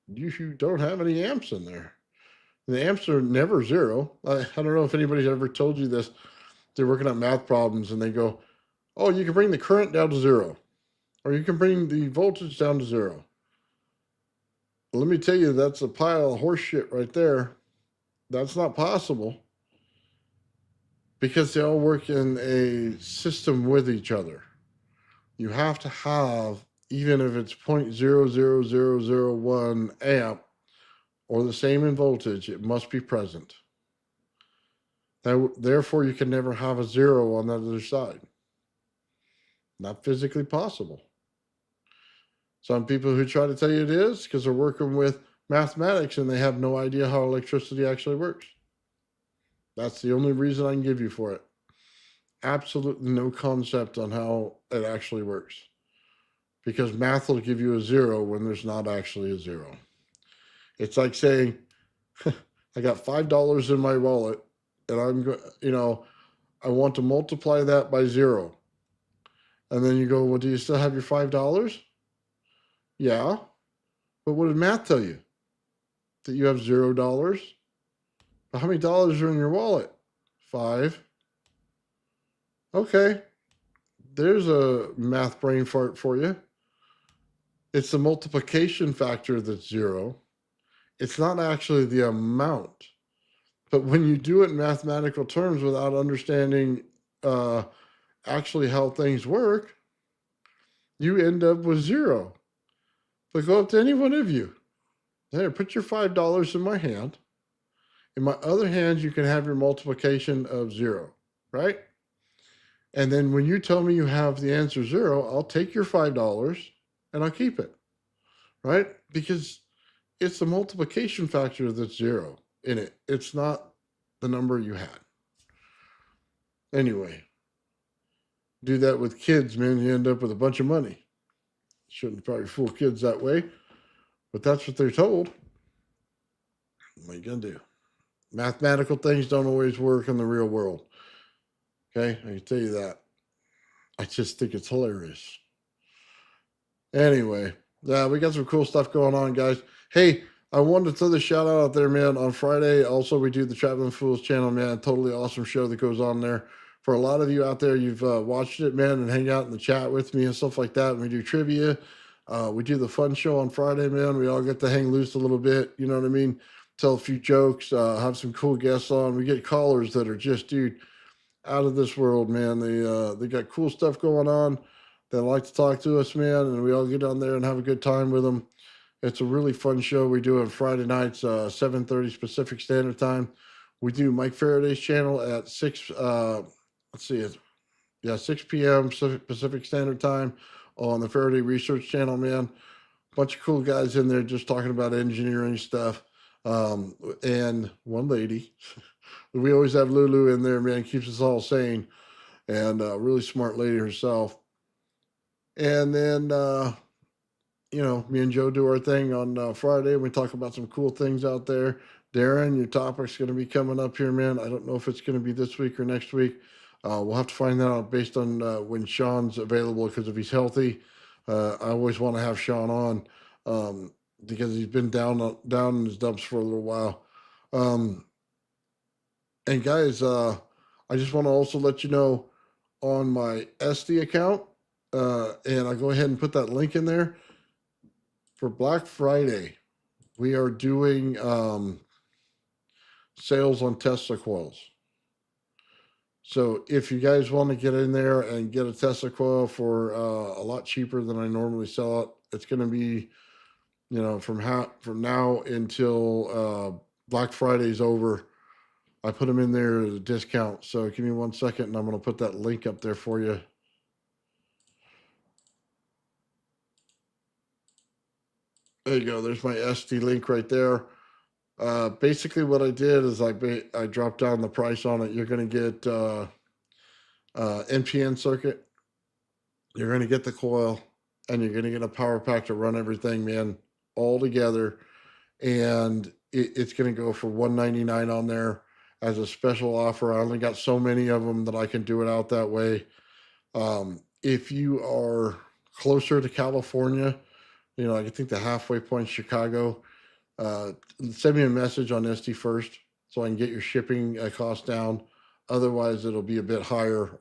You don't have any amps in there. The amps are never zero. I don't know if anybody's ever told you this. They're working on math problems and they go, oh, you can bring the current down to zero, or you can bring the voltage down to zero. Well, let me tell you, that's a pile of horse shit right there. That's not possible because they all work in a system with each other. You have to have, even if it's 0.00001 amp or the same in voltage, it must be present. Therefore, you can never have a zero on the other side. Not physically possible. Some people who try to tell you it is because they're working with mathematics and they have no idea how electricity actually works. That's the only reason I can give you for it. Absolutely no concept on how it actually works. Because math will give you a zero when there's not actually a zero. It's like saying, I got $5 in my wallet and I want to multiply that by zero. And then you go, well, do you still have your $5? Yeah. But what did math tell you? That you have $0? But how many dollars are in your wallet? 5. Okay. There's a math brain fart for you. It's the multiplication factor that's zero. It's not actually the amount. But when you do it in mathematical terms without understanding actually how things work, you end up with zero. But go up to any one of you. There, put your $5 in my hand. In my other hand, you can have your multiplication of zero, right? And then when you tell me you have the answer zero, I'll take your $5 and I'll keep it, right? Because it's the multiplication factor that's zero in it. It's not the number you had. Anyway, do that with kids, man. You end up with a bunch of money. Shouldn't probably fool kids that way, but that's what they're told. What are you going to do? Mathematical things don't always work in the real world. Okay, I can tell you that. I just think it's hilarious. Anyway, yeah, we got some cool stuff going on, guys. Hey, I wanted to throw the shout out there, man. On Friday, also, we do the Traveling Fools channel, man. Totally awesome show that goes on there. For a lot of you out there, you've watched it, man, and hang out in the chat with me and stuff like that. And we do trivia. We do the fun show on Friday, man. We all get to hang loose a little bit. You know what I mean? Tell a few jokes, have some cool guests on. We get callers that are just, dude, out of this world, man. They got cool stuff going on. They like to talk to us, man, and we all get on there and have a good time with them. It's a really fun show. We do it Friday nights, 7:30 Pacific Standard Time. We do Mike Faraday's channel at 6. Let's see, 6 p.m. Pacific Standard Time on the Faraday Research Channel, man. Bunch of cool guys in there just talking about engineering stuff. And one lady, we always have Lulu in there, man, keeps us all sane, and a really smart lady herself. And then, me and Joe do our thing on Friday, and we talk about some cool things out there. Darren, your topic's going to be coming up here, man. I don't know if it's going to be this week or next week. We'll have to find that out based on when Sean's available, because if he's healthy, I always want to have Sean on because he's been down in his dumps for a little while. And guys, I just want to also let you know on my Esty account, and I'll go ahead and put that link in there. For Black Friday, we are doing sales on Tesla coils. So if you guys want to get in there and get a Tesla coil for a lot cheaper than I normally sell it, it's going to be, from now until Black Friday's over. I put them in there at a discount. So give me 1 second, and I'm going to put that link up there for you. There you go. There's my Esty link right there. Basically, what I did is I dropped down the price on it. You're going to get NPN circuit. You're going to get the coil, and you're going to get a power pack to run everything, man, all together. and it's going to go for $199 on there as a special offer. I only got so many of them that I can do it out that way. If you are closer to California, you know, I think the halfway point Chicago, uh, send me a message on Esty first so I can get your shipping cost down. Otherwise, it'll be a bit higher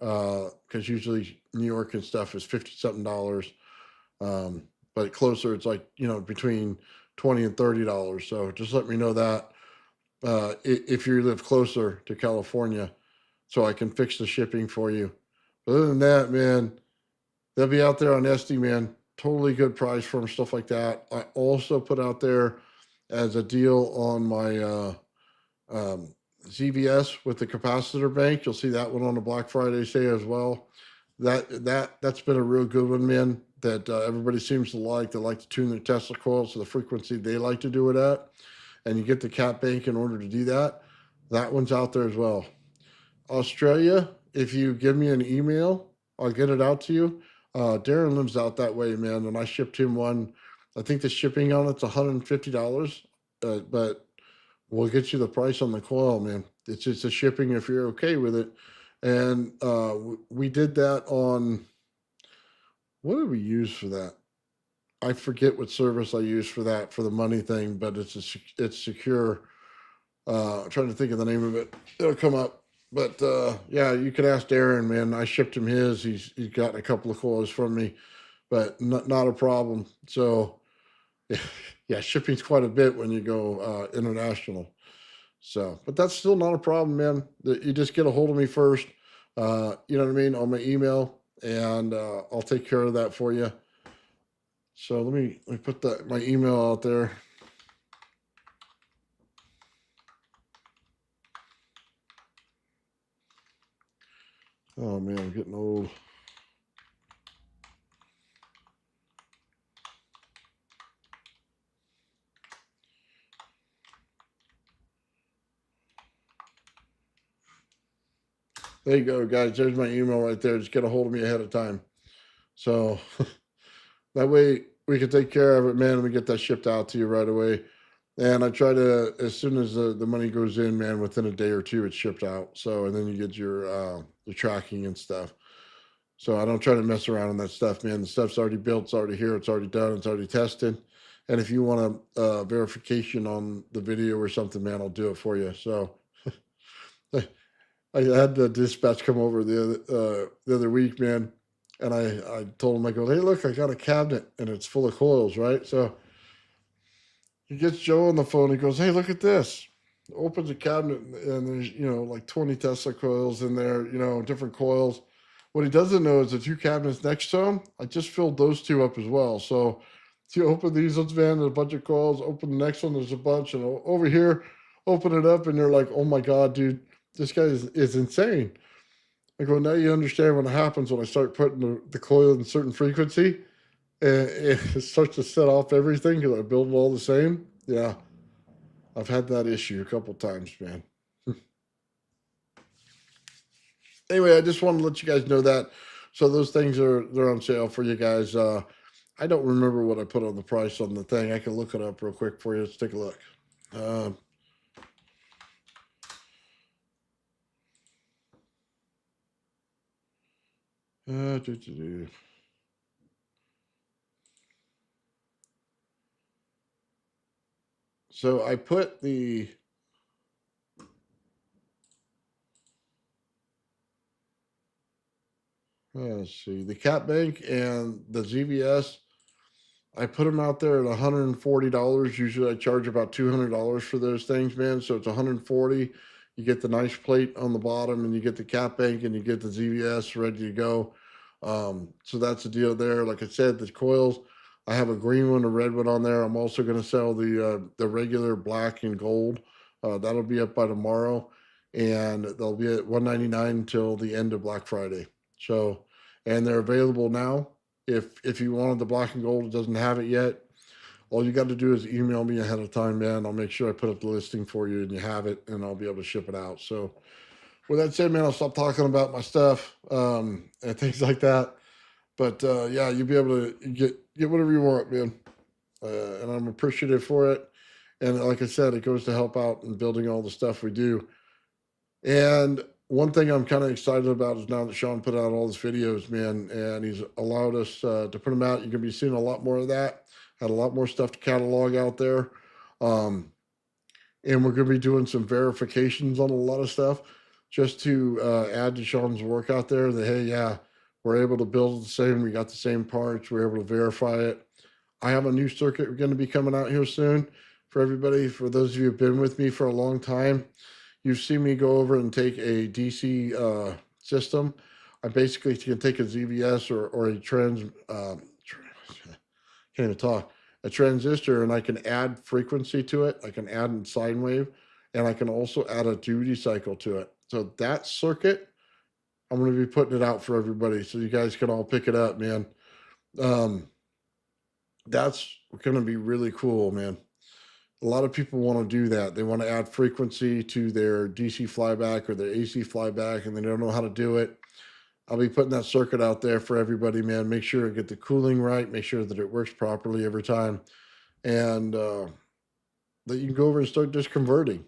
because usually New York and stuff is 50 something dollars. But closer, it's like, you know, between 20 and $30. So just let me know that if you live closer to California so I can fix the shipping for you. But other than that, man, they'll be out there on Esty, man. Totally good price for them, stuff like that. I also put out there as a deal on my um, ZVS with the capacitor bank. You'll see that one on the Black Friday sale as well. That's been a real good one, man. That everybody seems to like. They like to tune their Tesla coils to the frequency they like to do it at, and you get the cap bank in order to do that. That one's out there as well. Australia, if you give me an email, I'll get it out to you. Darren lives out that way, man, and I shipped him one. I think the shipping on it's $150, but we'll get you the price on the coil, man. It's just the shipping if you're okay with it. And we did that on, what did we use for that? I forget what service I used for that for the money thing, but it's secure. I'm trying to think of the name of it. It'll come up. But yeah, you can ask Darren, man. I shipped him his. He's gotten a couple of coils from me, but not a problem. So yeah, shipping's quite a bit when you go international. So, but that's still not a problem, man. You just get a hold of me first. You know what I mean, on my email, and I'll take care of that for you. So let me put my email out there. Oh man, I'm getting old. There you go, guys. There's my email right there. Just get a hold of me ahead of time. So that way we can take care of it, man, and we get that shipped out to you right away. And I try to, as soon as the money goes in, man, within a day or two, it's shipped out. So, and then you get your tracking and stuff. So I don't try to mess around on that stuff, man. The stuff's already built, it's already here, it's already done, it's already tested. And if you want a verification on the video or something, man, I'll do it for you. So I had the dispatch come over the other week, man, and I told him, I go, hey, look, I got a cabinet and it's full of coils, right? So he gets Joe on the phone. He goes, hey, look at this. Opens the cabinet and there's, you know, like 20 Tesla coils in there, you know, different coils. What he doesn't know is the two cabinets next to him, I just filled those two up as well. So you open these ones, man, there's a bunch of coils. Open the next one, there's a bunch. And over here, open it up and you're like, oh my God, dude, this guy is insane. I go, now you understand what happens when I start putting the coil in a certain frequency and it starts to set off everything because I build it all the same. Yeah, I've had that issue a couple times, man. Anyway, I just want to let you guys know that. So those things they're on sale for you guys. I don't remember what I put on the price on the thing. I can look it up real quick for you. Let's take a look. Uh, do, do, do. So I put let's see, the Cat Bank and the ZVS. I put them out there at $140. Usually I charge about $200 for those things, man. So it's $140. You get the nice plate on the bottom and you get the Cat Bank and you get the ZVS ready to go. So that's the deal there. Like I said, the coils, I have a green one, a red one on there. I'm also going to sell the regular black and gold. That'll be up by tomorrow, and they'll be at $199 until the end of Black Friday. So, and they're available now. If you wanted the black and gold, it doesn't have it yet. All you got to do is email me ahead of time, man. I'll make sure I put up the listing for you and you have it, and I'll be able to ship it out. So, with that said, man, I'll stop talking about my stuff and things like that. But yeah, you'll be able to get whatever you want, man. And I'm appreciative for it. And like I said, it goes to help out in building all the stuff we do. And one thing I'm kind of excited about is now that Sean put out all his videos, man, and he's allowed us to put them out. You're gonna be seeing a lot more of that. Had a lot more stuff to catalog out there. Um, and we're going to be doing some verifications on a lot of stuff just to add to Sean's work out there that, hey, yeah, we're able to build the same. We got the same parts. We're able to verify it. I have a new circuit going to be coming out here soon for everybody. For those of you who've been with me for a long time, you've seen me go over and take a DC system. I basically can take a ZVS or a can't even talk, a transistor, and I can add frequency to it. I can add a sine wave, and I can also add a duty cycle to it. So that circuit, I'm going to be putting it out for everybody so you guys can all pick it up, man. Um, that's going to be really cool, man. A lot of people want to do that. They want to add frequency to their DC flyback or their AC flyback, and they don't know how to do it. I'll be putting that circuit out there for everybody, man. Make sure to get the cooling right. Make sure that it works properly every time. And that you can go over and start just converting.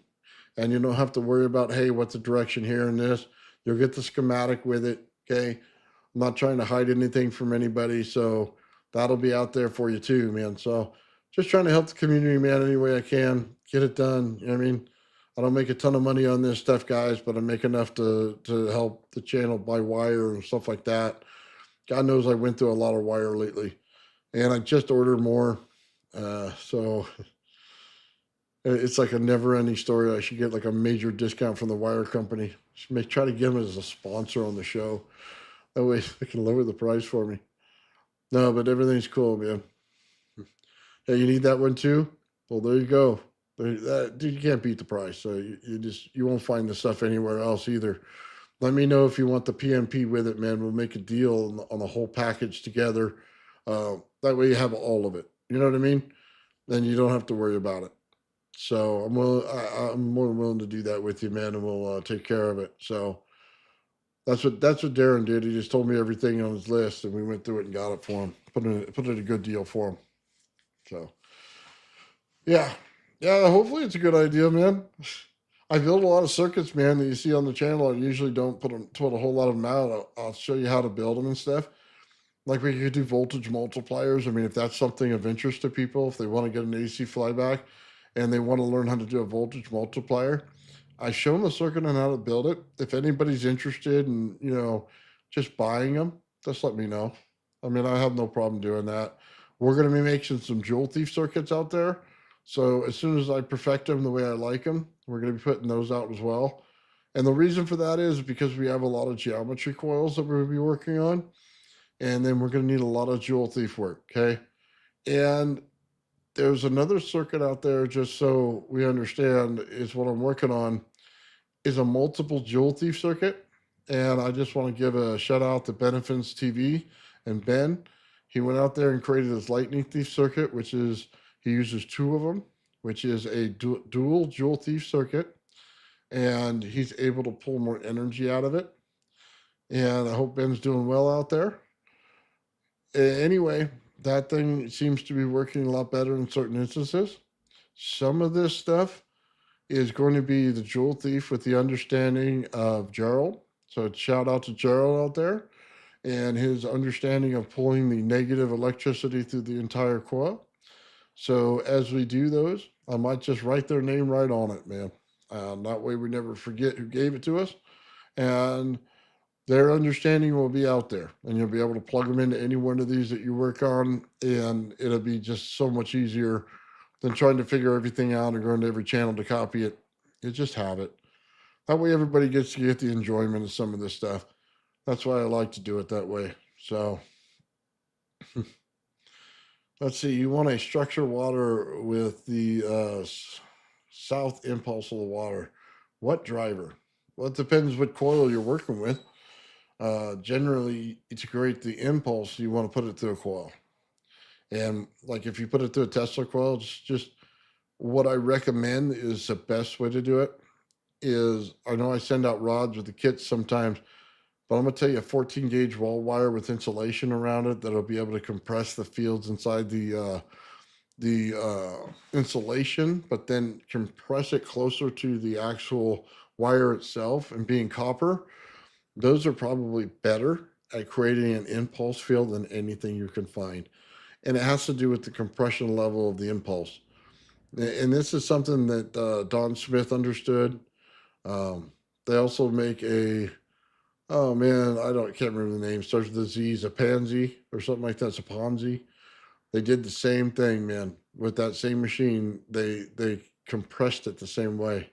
And you don't have to worry about, hey, what's the direction here and this. You'll get the schematic with it, okay? I'm not trying to hide anything from anybody, so that'll be out there for you too, man. So just trying to help the community, man, any way I can. Get it done. You know what I mean? I don't make a ton of money on this stuff, guys, but I make enough to help the channel buy wire and stuff like that. God knows I went through a lot of wire lately, and I just ordered more. So it's like a never-ending story. I should get like a major discount from the wire company. Try to get them as a sponsor on the show. That way they can lower the price for me. No, but everything's cool, man. Hey, you need that one too? Well, there you go. Dude, you can't beat the price. So you won't find the stuff anywhere else either. Let me know if you want the PMP with it, man. We'll make a deal on the whole package together. That way you have all of it. You know what I mean? Then you don't have to worry about it. So I'm more than willing to do that with you, man, and we'll take care of it. So that's what Darren did. He just told me everything on his list, and we went through it and got it for him. Put it a good deal for him. So yeah, hopefully it's a good idea, man. I build a lot of circuits, man, that you see on the channel. I usually don't put a whole lot of them out. I'll show you how to build them and stuff. Like we could do voltage multipliers. I mean, if that's something of interest to people, if they want to get an AC flyback and they want to learn how to do a voltage multiplier, I show them the circuit and how to build it. If anybody's interested in, just buying them, just let me know. I mean, I have no problem doing that. We're going to be making some jewel thief circuits out there. So as soon as I perfect them the way I like them, we're going to be putting those out as well. And the reason for that is because we have a lot of geometry coils that we're going to be working on. And then we're going to need a lot of jewel thief work, okay? And there's another circuit out there, just so we understand, is what I'm working on, is a multiple jewel thief circuit. And I just want to give a shout out to Benefits TV and Ben. He went out there and created this lightning thief circuit, which is, he uses two of them, which is a dual jewel thief circuit. And he's able to pull more energy out of it. And I hope Ben's doing well out there. Anyway, that thing seems to be working a lot better in certain instances. Some of this stuff is going to be the jewel thief with the understanding of Gerald. So shout out to Gerald out there and his understanding of pulling the negative electricity through the entire coil. So as we do those, I might just write their name right on it, man. That way we never forget who gave it to us. And their understanding will be out there, and you'll be able to plug them into any one of these that you work on, and it'll be just so much easier than trying to figure everything out and going to every channel to copy it. You just have it. That way everybody gets to get the enjoyment of some of this stuff. That's why I like to do it that way. So let's see. You want a structure water with the south impulse of the water. What driver? Well, it depends what coil you're working with. Generally, to create the impulse, you want to put it through a coil. And like if you put it through a Tesla coil, just what I recommend is the best way to do it is, I know I send out rods with the kits sometimes, but I'm going to tell you a 14 gauge wall wire with insulation around it that'll be able to compress the fields inside the insulation, but then compress it closer to the actual wire itself and being copper, those are probably better at creating an impulse field than anything you can find. And it has to do with the compression level of the impulse. And this is something that Don Smith understood. Um, they also make a, oh man, can't remember the name. Starts with a Z, a pansy or something like that. It's a Ponzi. They did the same thing, man. With that same machine, they compressed it the same way.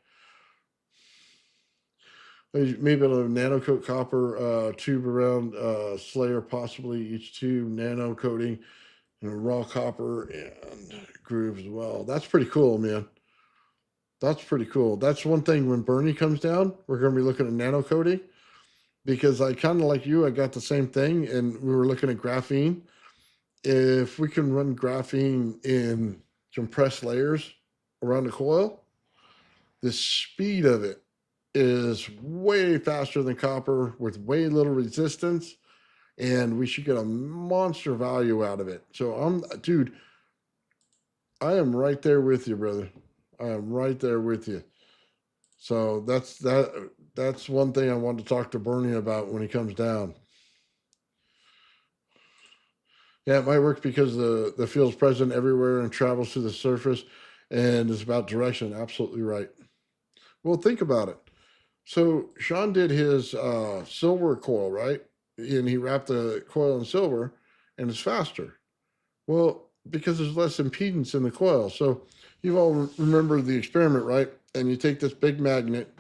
Maybe a nano coat copper tube around Slayer, possibly each tube nano coating and raw copper and groove as well. That's pretty cool, man. That's pretty cool. That's one thing when Bernie comes down, we're going to be looking at nano coating because I kind of like you, I got the same thing and we were looking at graphene. If we can run graphene in compressed layers around the coil, the speed of it is way faster than copper with way little resistance, and we should get a monster value out of it. So dude, I am right there with you, brother. I am right there with you. So that's one thing I want to talk to Bernie about when he comes down. Yeah, it might work because the field's present everywhere and travels to the surface and is about direction. Absolutely right. Well, think about it. So Sean did his silver coil, right? And he wrapped the coil in silver and it's faster. Well, because there's less impedance in the coil. So you all remember the experiment, right? And you take this big magnet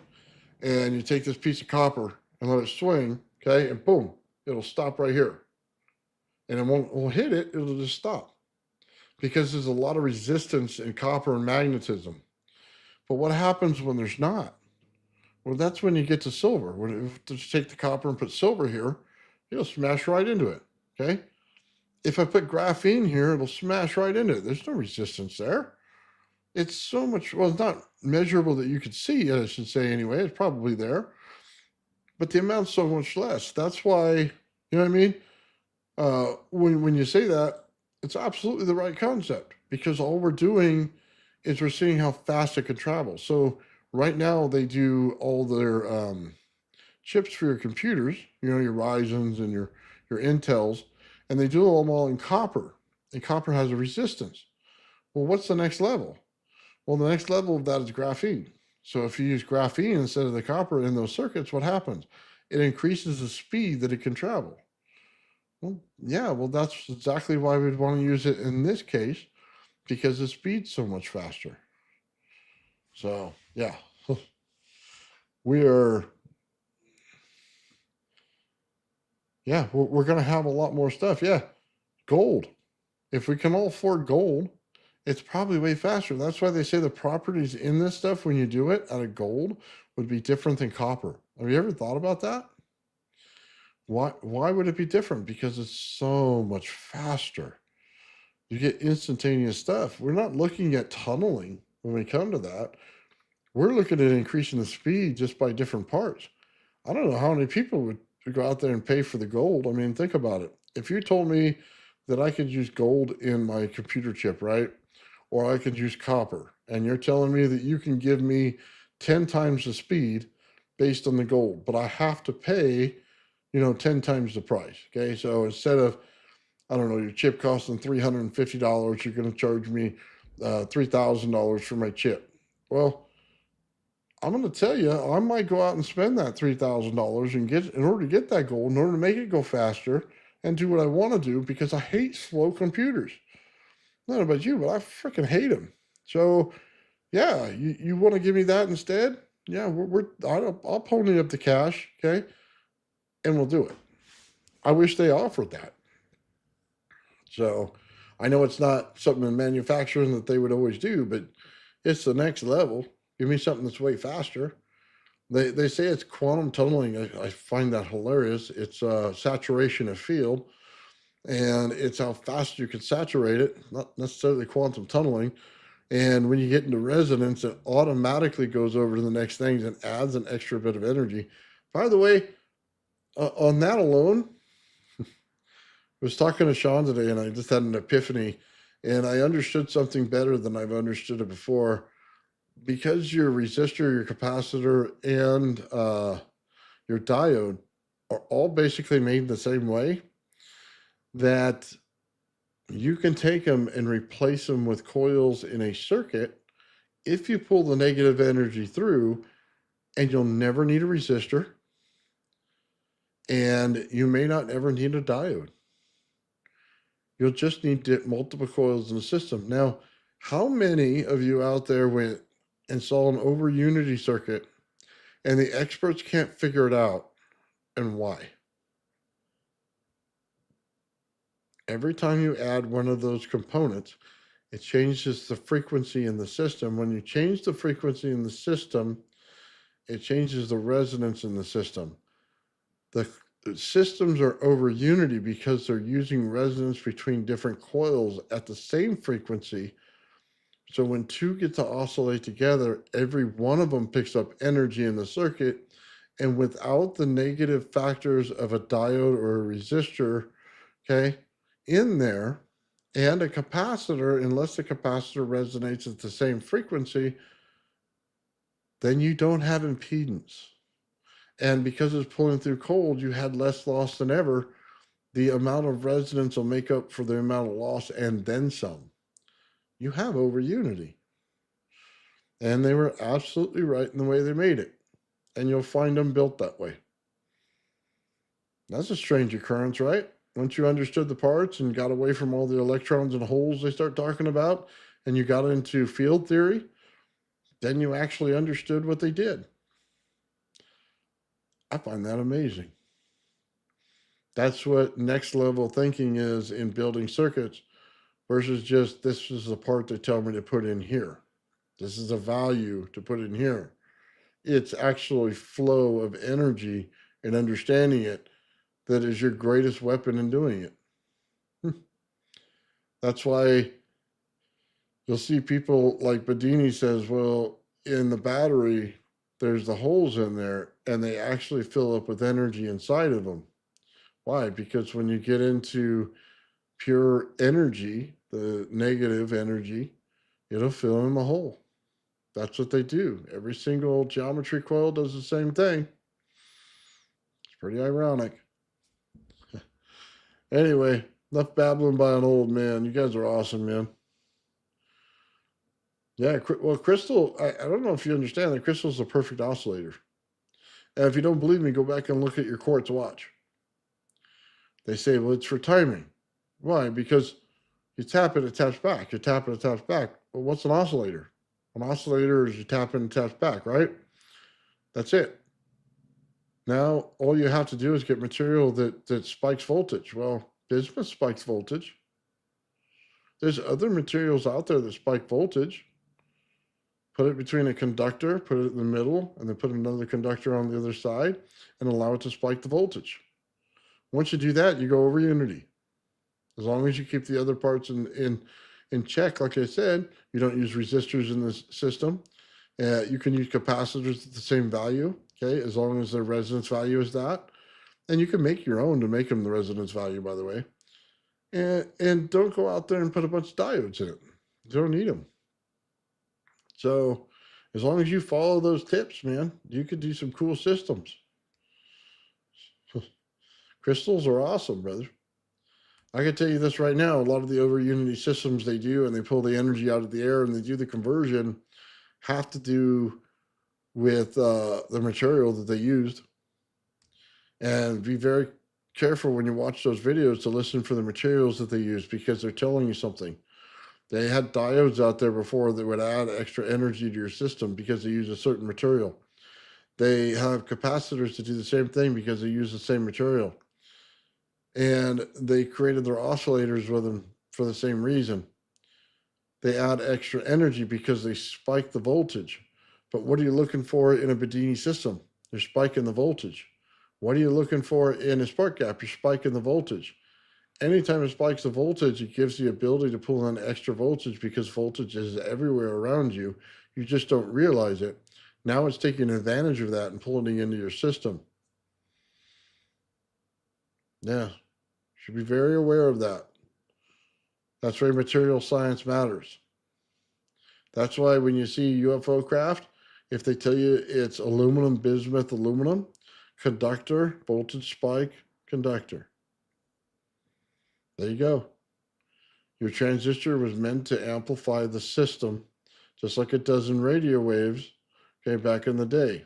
and you take this piece of copper and let it swing, okay? And boom, it'll stop right here. And it won't hit it, it'll just stop. Because there's a lot of resistance in copper and magnetism. But what happens when there's not? Well, that's when you get to silver. When you just take the copper and put silver here, it'll smash right into it, okay? If I put graphene here, it'll smash right into it. There's no resistance there. It's so much, well, it's not measurable that you could see, I should say anyway. It's probably there. But the amount's so much less. That's why, you know what I mean? When you say that, it's absolutely the right concept because all we're doing is we're seeing how fast it can travel. So right now they do all their chips for your computers, you know, your Ryzens and your Intels, and they do them all in copper. And copper has a resistance. Well, what's the next level? Well, the next level of that is graphene. So if you use graphene instead of the copper in those circuits, what happens? It increases the speed that it can travel. Well, yeah, well, that's exactly why we'd want to use it in this case because the speed's so much faster. So, yeah, we are, yeah, we're going to have a lot more stuff. Yeah, gold. If we can all afford gold, it's probably way faster. That's why they say the properties in this stuff when you do it out of gold would be different than copper. Have you ever thought about that? Why would it be different? Because it's so much faster. You get instantaneous stuff. We're not looking at tunneling when we come to that. We're looking at increasing the speed just by different parts. I don't know how many people would go out there and pay for the gold. I mean, think about it. If you told me that I could use gold in my computer chip, right? Or I could use copper, and you're telling me that you can give me 10 times the speed based on the gold, but I have to pay, 10 times the price. Okay. So instead of, I don't know, your chip costing $350, you're going to charge me $3,000 for my chip. Well, I'm going to tell you, I might go out and spend that $3,000 and in order to get that gold, in order to make it go faster and do what I want to do because I hate slow computers. I don't know about you, but I freaking hate them. So, yeah, you want to give me that instead? Yeah, I'll pony up the cash, okay, and we'll do it. I wish they offered that. So, I know it's not something in manufacturing that they would always do, but it's the next level. Give me something that's way faster. They say it's quantum tunneling. I find that hilarious. It's saturation of field, and it's how fast you can saturate it, not necessarily quantum tunneling. And when you get into resonance, it automatically goes over to the next things and adds an extra bit of energy. By the way, on that alone, I was talking to Sean today and I just had an epiphany. And I understood something better than I've understood it before. Because your resistor, your capacitor, and your diode are all basically made the same way, that you can take them and replace them with coils in a circuit if you pull the negative energy through, and you'll never need a resistor, and you may not ever need a diode. You'll just need multiple coils in the system. Now, how many of you out there went and saw an over unity circuit and the experts can't figure it out, and why? Every time you add one of those components, it changes the frequency in the system. When you change the frequency in the system, it changes the resonance in the system. The systems are over unity because they're using resonance between different coils at the same frequency. So when two get to oscillate together, every one of them picks up energy in the circuit. And without the negative factors of a diode or a resistor, okay, in there, and a capacitor, unless the capacitor resonates at the same frequency, then you don't have impedance. And because it's pulling through cold, you had less loss than ever. The amount of resonance will make up for the amount of loss and then some. You have over unity. And they were absolutely right in the way they made it. And you'll find them built that way. That's a strange occurrence, right? Once you understood the parts and got away from all the electrons and holes they start talking about, and you got into field theory, then you actually understood what they did. I find that amazing. That's what next level thinking is in building circuits versus just this is the part they tell me to put in here. This is a value to put in here. It's actually flow of energy and understanding it that is your greatest weapon in doing it. That's why you'll see people like Bedini says, well, in the battery, there's the holes in there and they actually fill up with energy inside of them. Why? Because when you get into pure energy, the negative energy, it'll fill in the hole. That's what they do. Every single geometry coil does the same thing. It's pretty ironic. Anyway, enough babbling by an old man. You guys are awesome, man. Yeah, well, crystal, I don't know if you understand that crystal's a perfect oscillator. And if you don't believe me, go back and look at your quartz watch. They say, well, it's for timing. Why? Because you tap it, it taps back. You tap it, it taps back. Well, what's an oscillator? An oscillator is you tap it and taps back, right? That's it. Now, all you have to do is get material that spikes voltage. Well, bismuth spikes voltage. There's other materials out there that spike voltage. Put it between a conductor, put it in the middle, and then put another conductor on the other side and allow it to spike the voltage. Once you do that, you go over unity. As long as you keep the other parts in check, like I said, you don't use resistors in the system. You can use capacitors at the same value, okay, as long as their resonance value is that. And you can make your own to make them the resonance value, by the way. And don't go out there and put a bunch of diodes in it. You don't need them. So as long as you follow those tips, man, you could do some cool systems. Crystals are awesome, brother. I can tell you this right now, a lot of the over unity systems they do, and they pull the energy out of the air and they do the conversion, have to do with the material that they used. And be very careful when you watch those videos to listen for the materials that they use, because they're telling you something. They had diodes out there before that would add extra energy to your system because they use a certain material. They have capacitors to do the same thing because they use the same material. And they created their oscillators with them for the same reason. They add extra energy because they spike the voltage. But what are you looking for in a Bedini system? You're spiking the voltage. What are you looking for in a spark gap? You're spiking the voltage. Anytime it spikes the voltage, it gives the ability to pull in extra voltage because voltage is everywhere around you. You just don't realize it. Now it's taking advantage of that and pulling it into your system. Yeah, should be very aware of that. That's why material science matters. That's why when you see UFO craft, if they tell you it's aluminum, bismuth, aluminum, conductor, voltage spike, conductor. There you go. Your transistor was meant to amplify the system, just like it does in radio waves, okay, back in the day.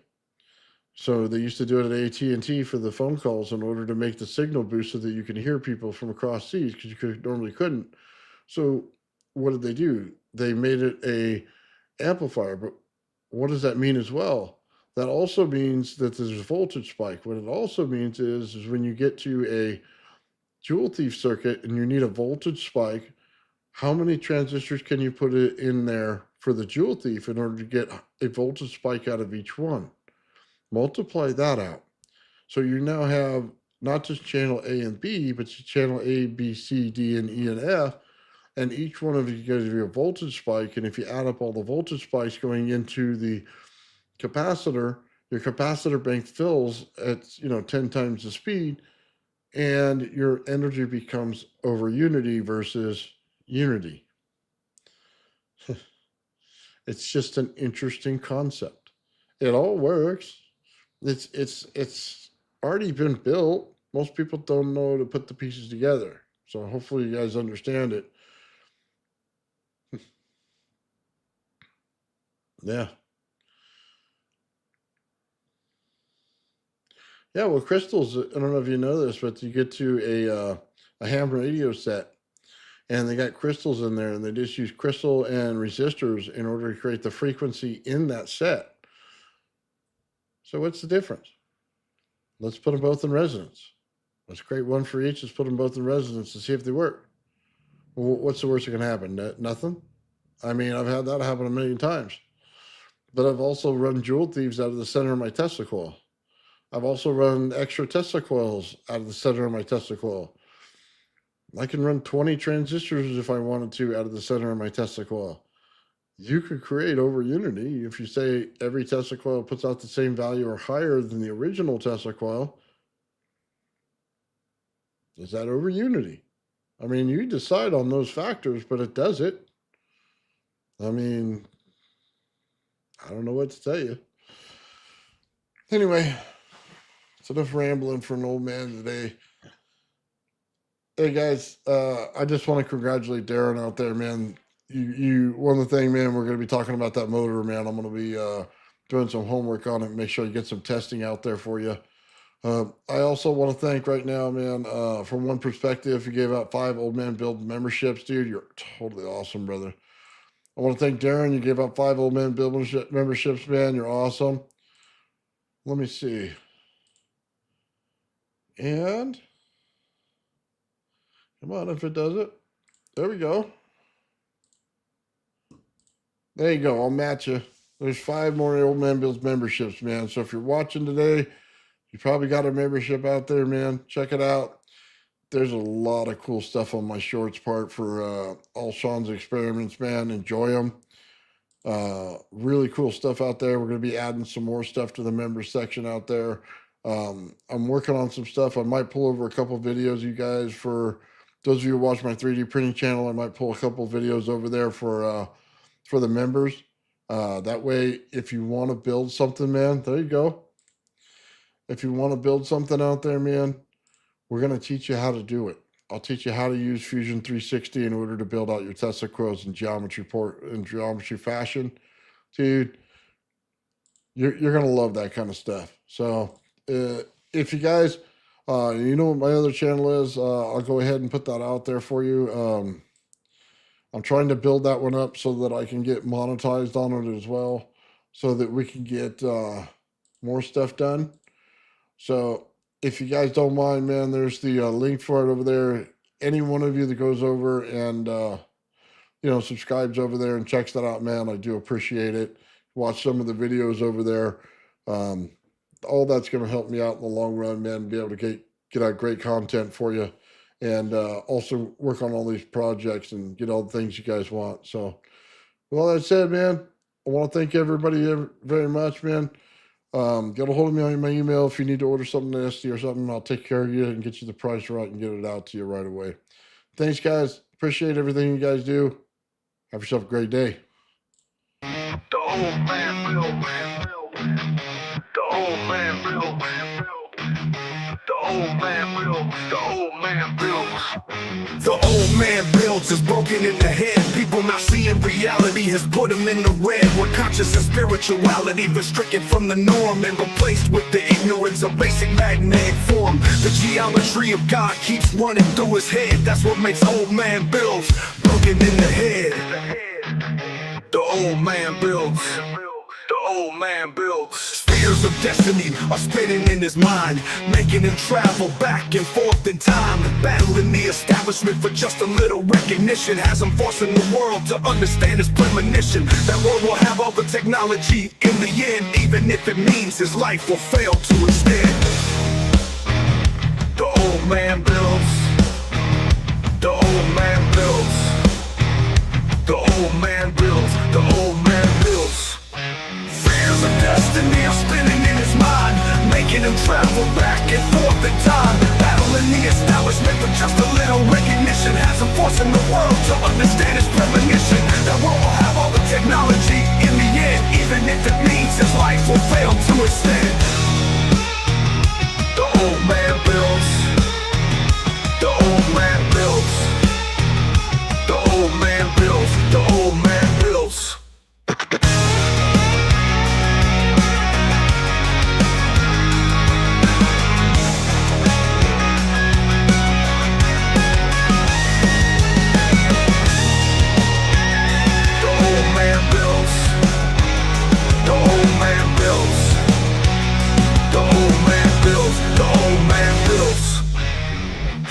So they used to do it at AT&T for the phone calls in order to make the signal boost so that you can hear people from across seas because normally couldn't. So what did they do? They made it a amplifier. But what does that mean as well? That also means that there's a voltage spike. What it also means is when you get to a joule thief circuit and you need a voltage spike, how many transistors can you put it in there for the joule thief in order to get a voltage spike out of each one? Multiply that out. So you now have not just channel A and B, but channel A, B, C, D, and E, and F. And each one of you gives you a voltage spike. And if you add up all the voltage spikes going into the capacitor, your capacitor bank fills at 10 times the speed, and your energy becomes over unity versus unity. It's just an interesting concept. It all works. It's already been built. Most people don't know to put the pieces together. So hopefully you guys understand it. Yeah. Yeah, well, crystals, I don't know if you know this, but you get to a ham radio set and they got crystals in there and they just use crystal and resistors in order to create the frequency in that set. So what's the difference? Let's put them both in resonance. Let's create one for each. Let's put them both in resonance and see if they work. Well, what's the worst that can happen? Nothing? I mean, I've had that happen a million times. But I've also run joule thieves out of the center of my Tesla coil. I've also run extra Tesla coils out of the center of my Tesla coil. I can run 20 transistors if I wanted to out of the center of my Tesla coil. You could create over unity if you say every Tesla coil puts out the same value or higher than the original Tesla coil. Is that over unity? I mean, you decide on those factors, but it does it. I mean, I don't know what to tell you. Anyway, it's enough rambling for an old man today. Hey guys, I just want to congratulate Darren out there, man. You one of the thing, man, we're going to be talking about that motor, man. I'm going to be doing some homework on it, make sure you get some testing out there for you. I also want to thank right now, man, from one perspective, you gave out 5 Old Man Build memberships, dude. You're totally awesome, brother. I want to thank Darren. You gave out 5 Old Man Build memberships, man. You're awesome. Let me see. And come on, if it does it. There we go. There you go. I'll match you. There's 5 more Old Man Builds memberships, man. So if you're watching today, you probably got a membership out there, man. Check it out. There's a lot of cool stuff on my shorts part for all Sean's experiments, man. Enjoy them. Really cool stuff out there. We're going to be adding some more stuff to the members section out there. I'm working on some stuff. I might pull over a couple videos, you guys, for those of you who watch my 3D printing channel. I might pull a couple videos over there for the members. That way, if you want to build something, man, there you go. If you want to build something out there, man, we're going to teach you how to do it. I'll teach you how to use Fusion 360 in order to build out your Tesla coils in geometry fashion. Dude, you're going to love that kind of stuff. So if you guys, you know what my other channel is, I'll go ahead and put that out there for you. I'm trying to build that one up so that I can get monetized on it as well, so that we can get more stuff done. So if you guys don't mind, man, there's the link for it over there. Any one of you that goes over and subscribes over there and checks that out, man, I do appreciate it. Watch some of the videos over there. All that's going to help me out in the long run, man, be able to get out great content for you, and also work on all these projects and get all the things you guys want. So with all that said, man, I want to thank everybody very much, man. Get a hold of me on my email if you need to order something at Esty or something. I'll take care of you and get you the price right and get it out to you right away. Thanks, guys. Appreciate everything you guys do. Have yourself a great day. The old man built. The old man built. The old man built. The old man builds. The old man builds is broken in the head. People not seeing reality has put him in the red. Where conscious and spirituality been stricken from the norm and replaced with the ignorance of basic magnetic form. The geometry of God keeps running through his head. That's what makes old man builds broken in the head. The old man builds. The old man builds. Spheres of destiny are spinning in his mind, making him travel back and forth in time, battling the establishment for just a little recognition. Has him forcing the world to understand his premonition. That world will have all the technology in the end, even if it means his life will fail to extend. The old man builds. The old man builds. The old man builds. The old man builds. Fears of destiny are spinning in his mind, making him travel back and forth in time, battling the establishment for just a little recognition. Has him forcing the world to understand his premonition. That world will have all the technology in the end, even if it means his life will fail to extend. The old man builds. The old man builds. The old man builds. The old man builds.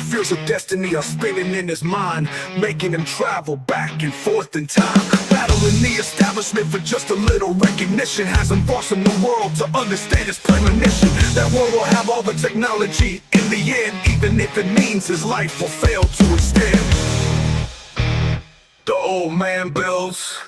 Fears of destiny are spinning in his mind, making him travel back and forth in time, battling the establishment for just a little recognition. Has him forcing the world to understand his premonition. That world will have all the technology in the end, even if it means his life will fail to extend. The old man builds.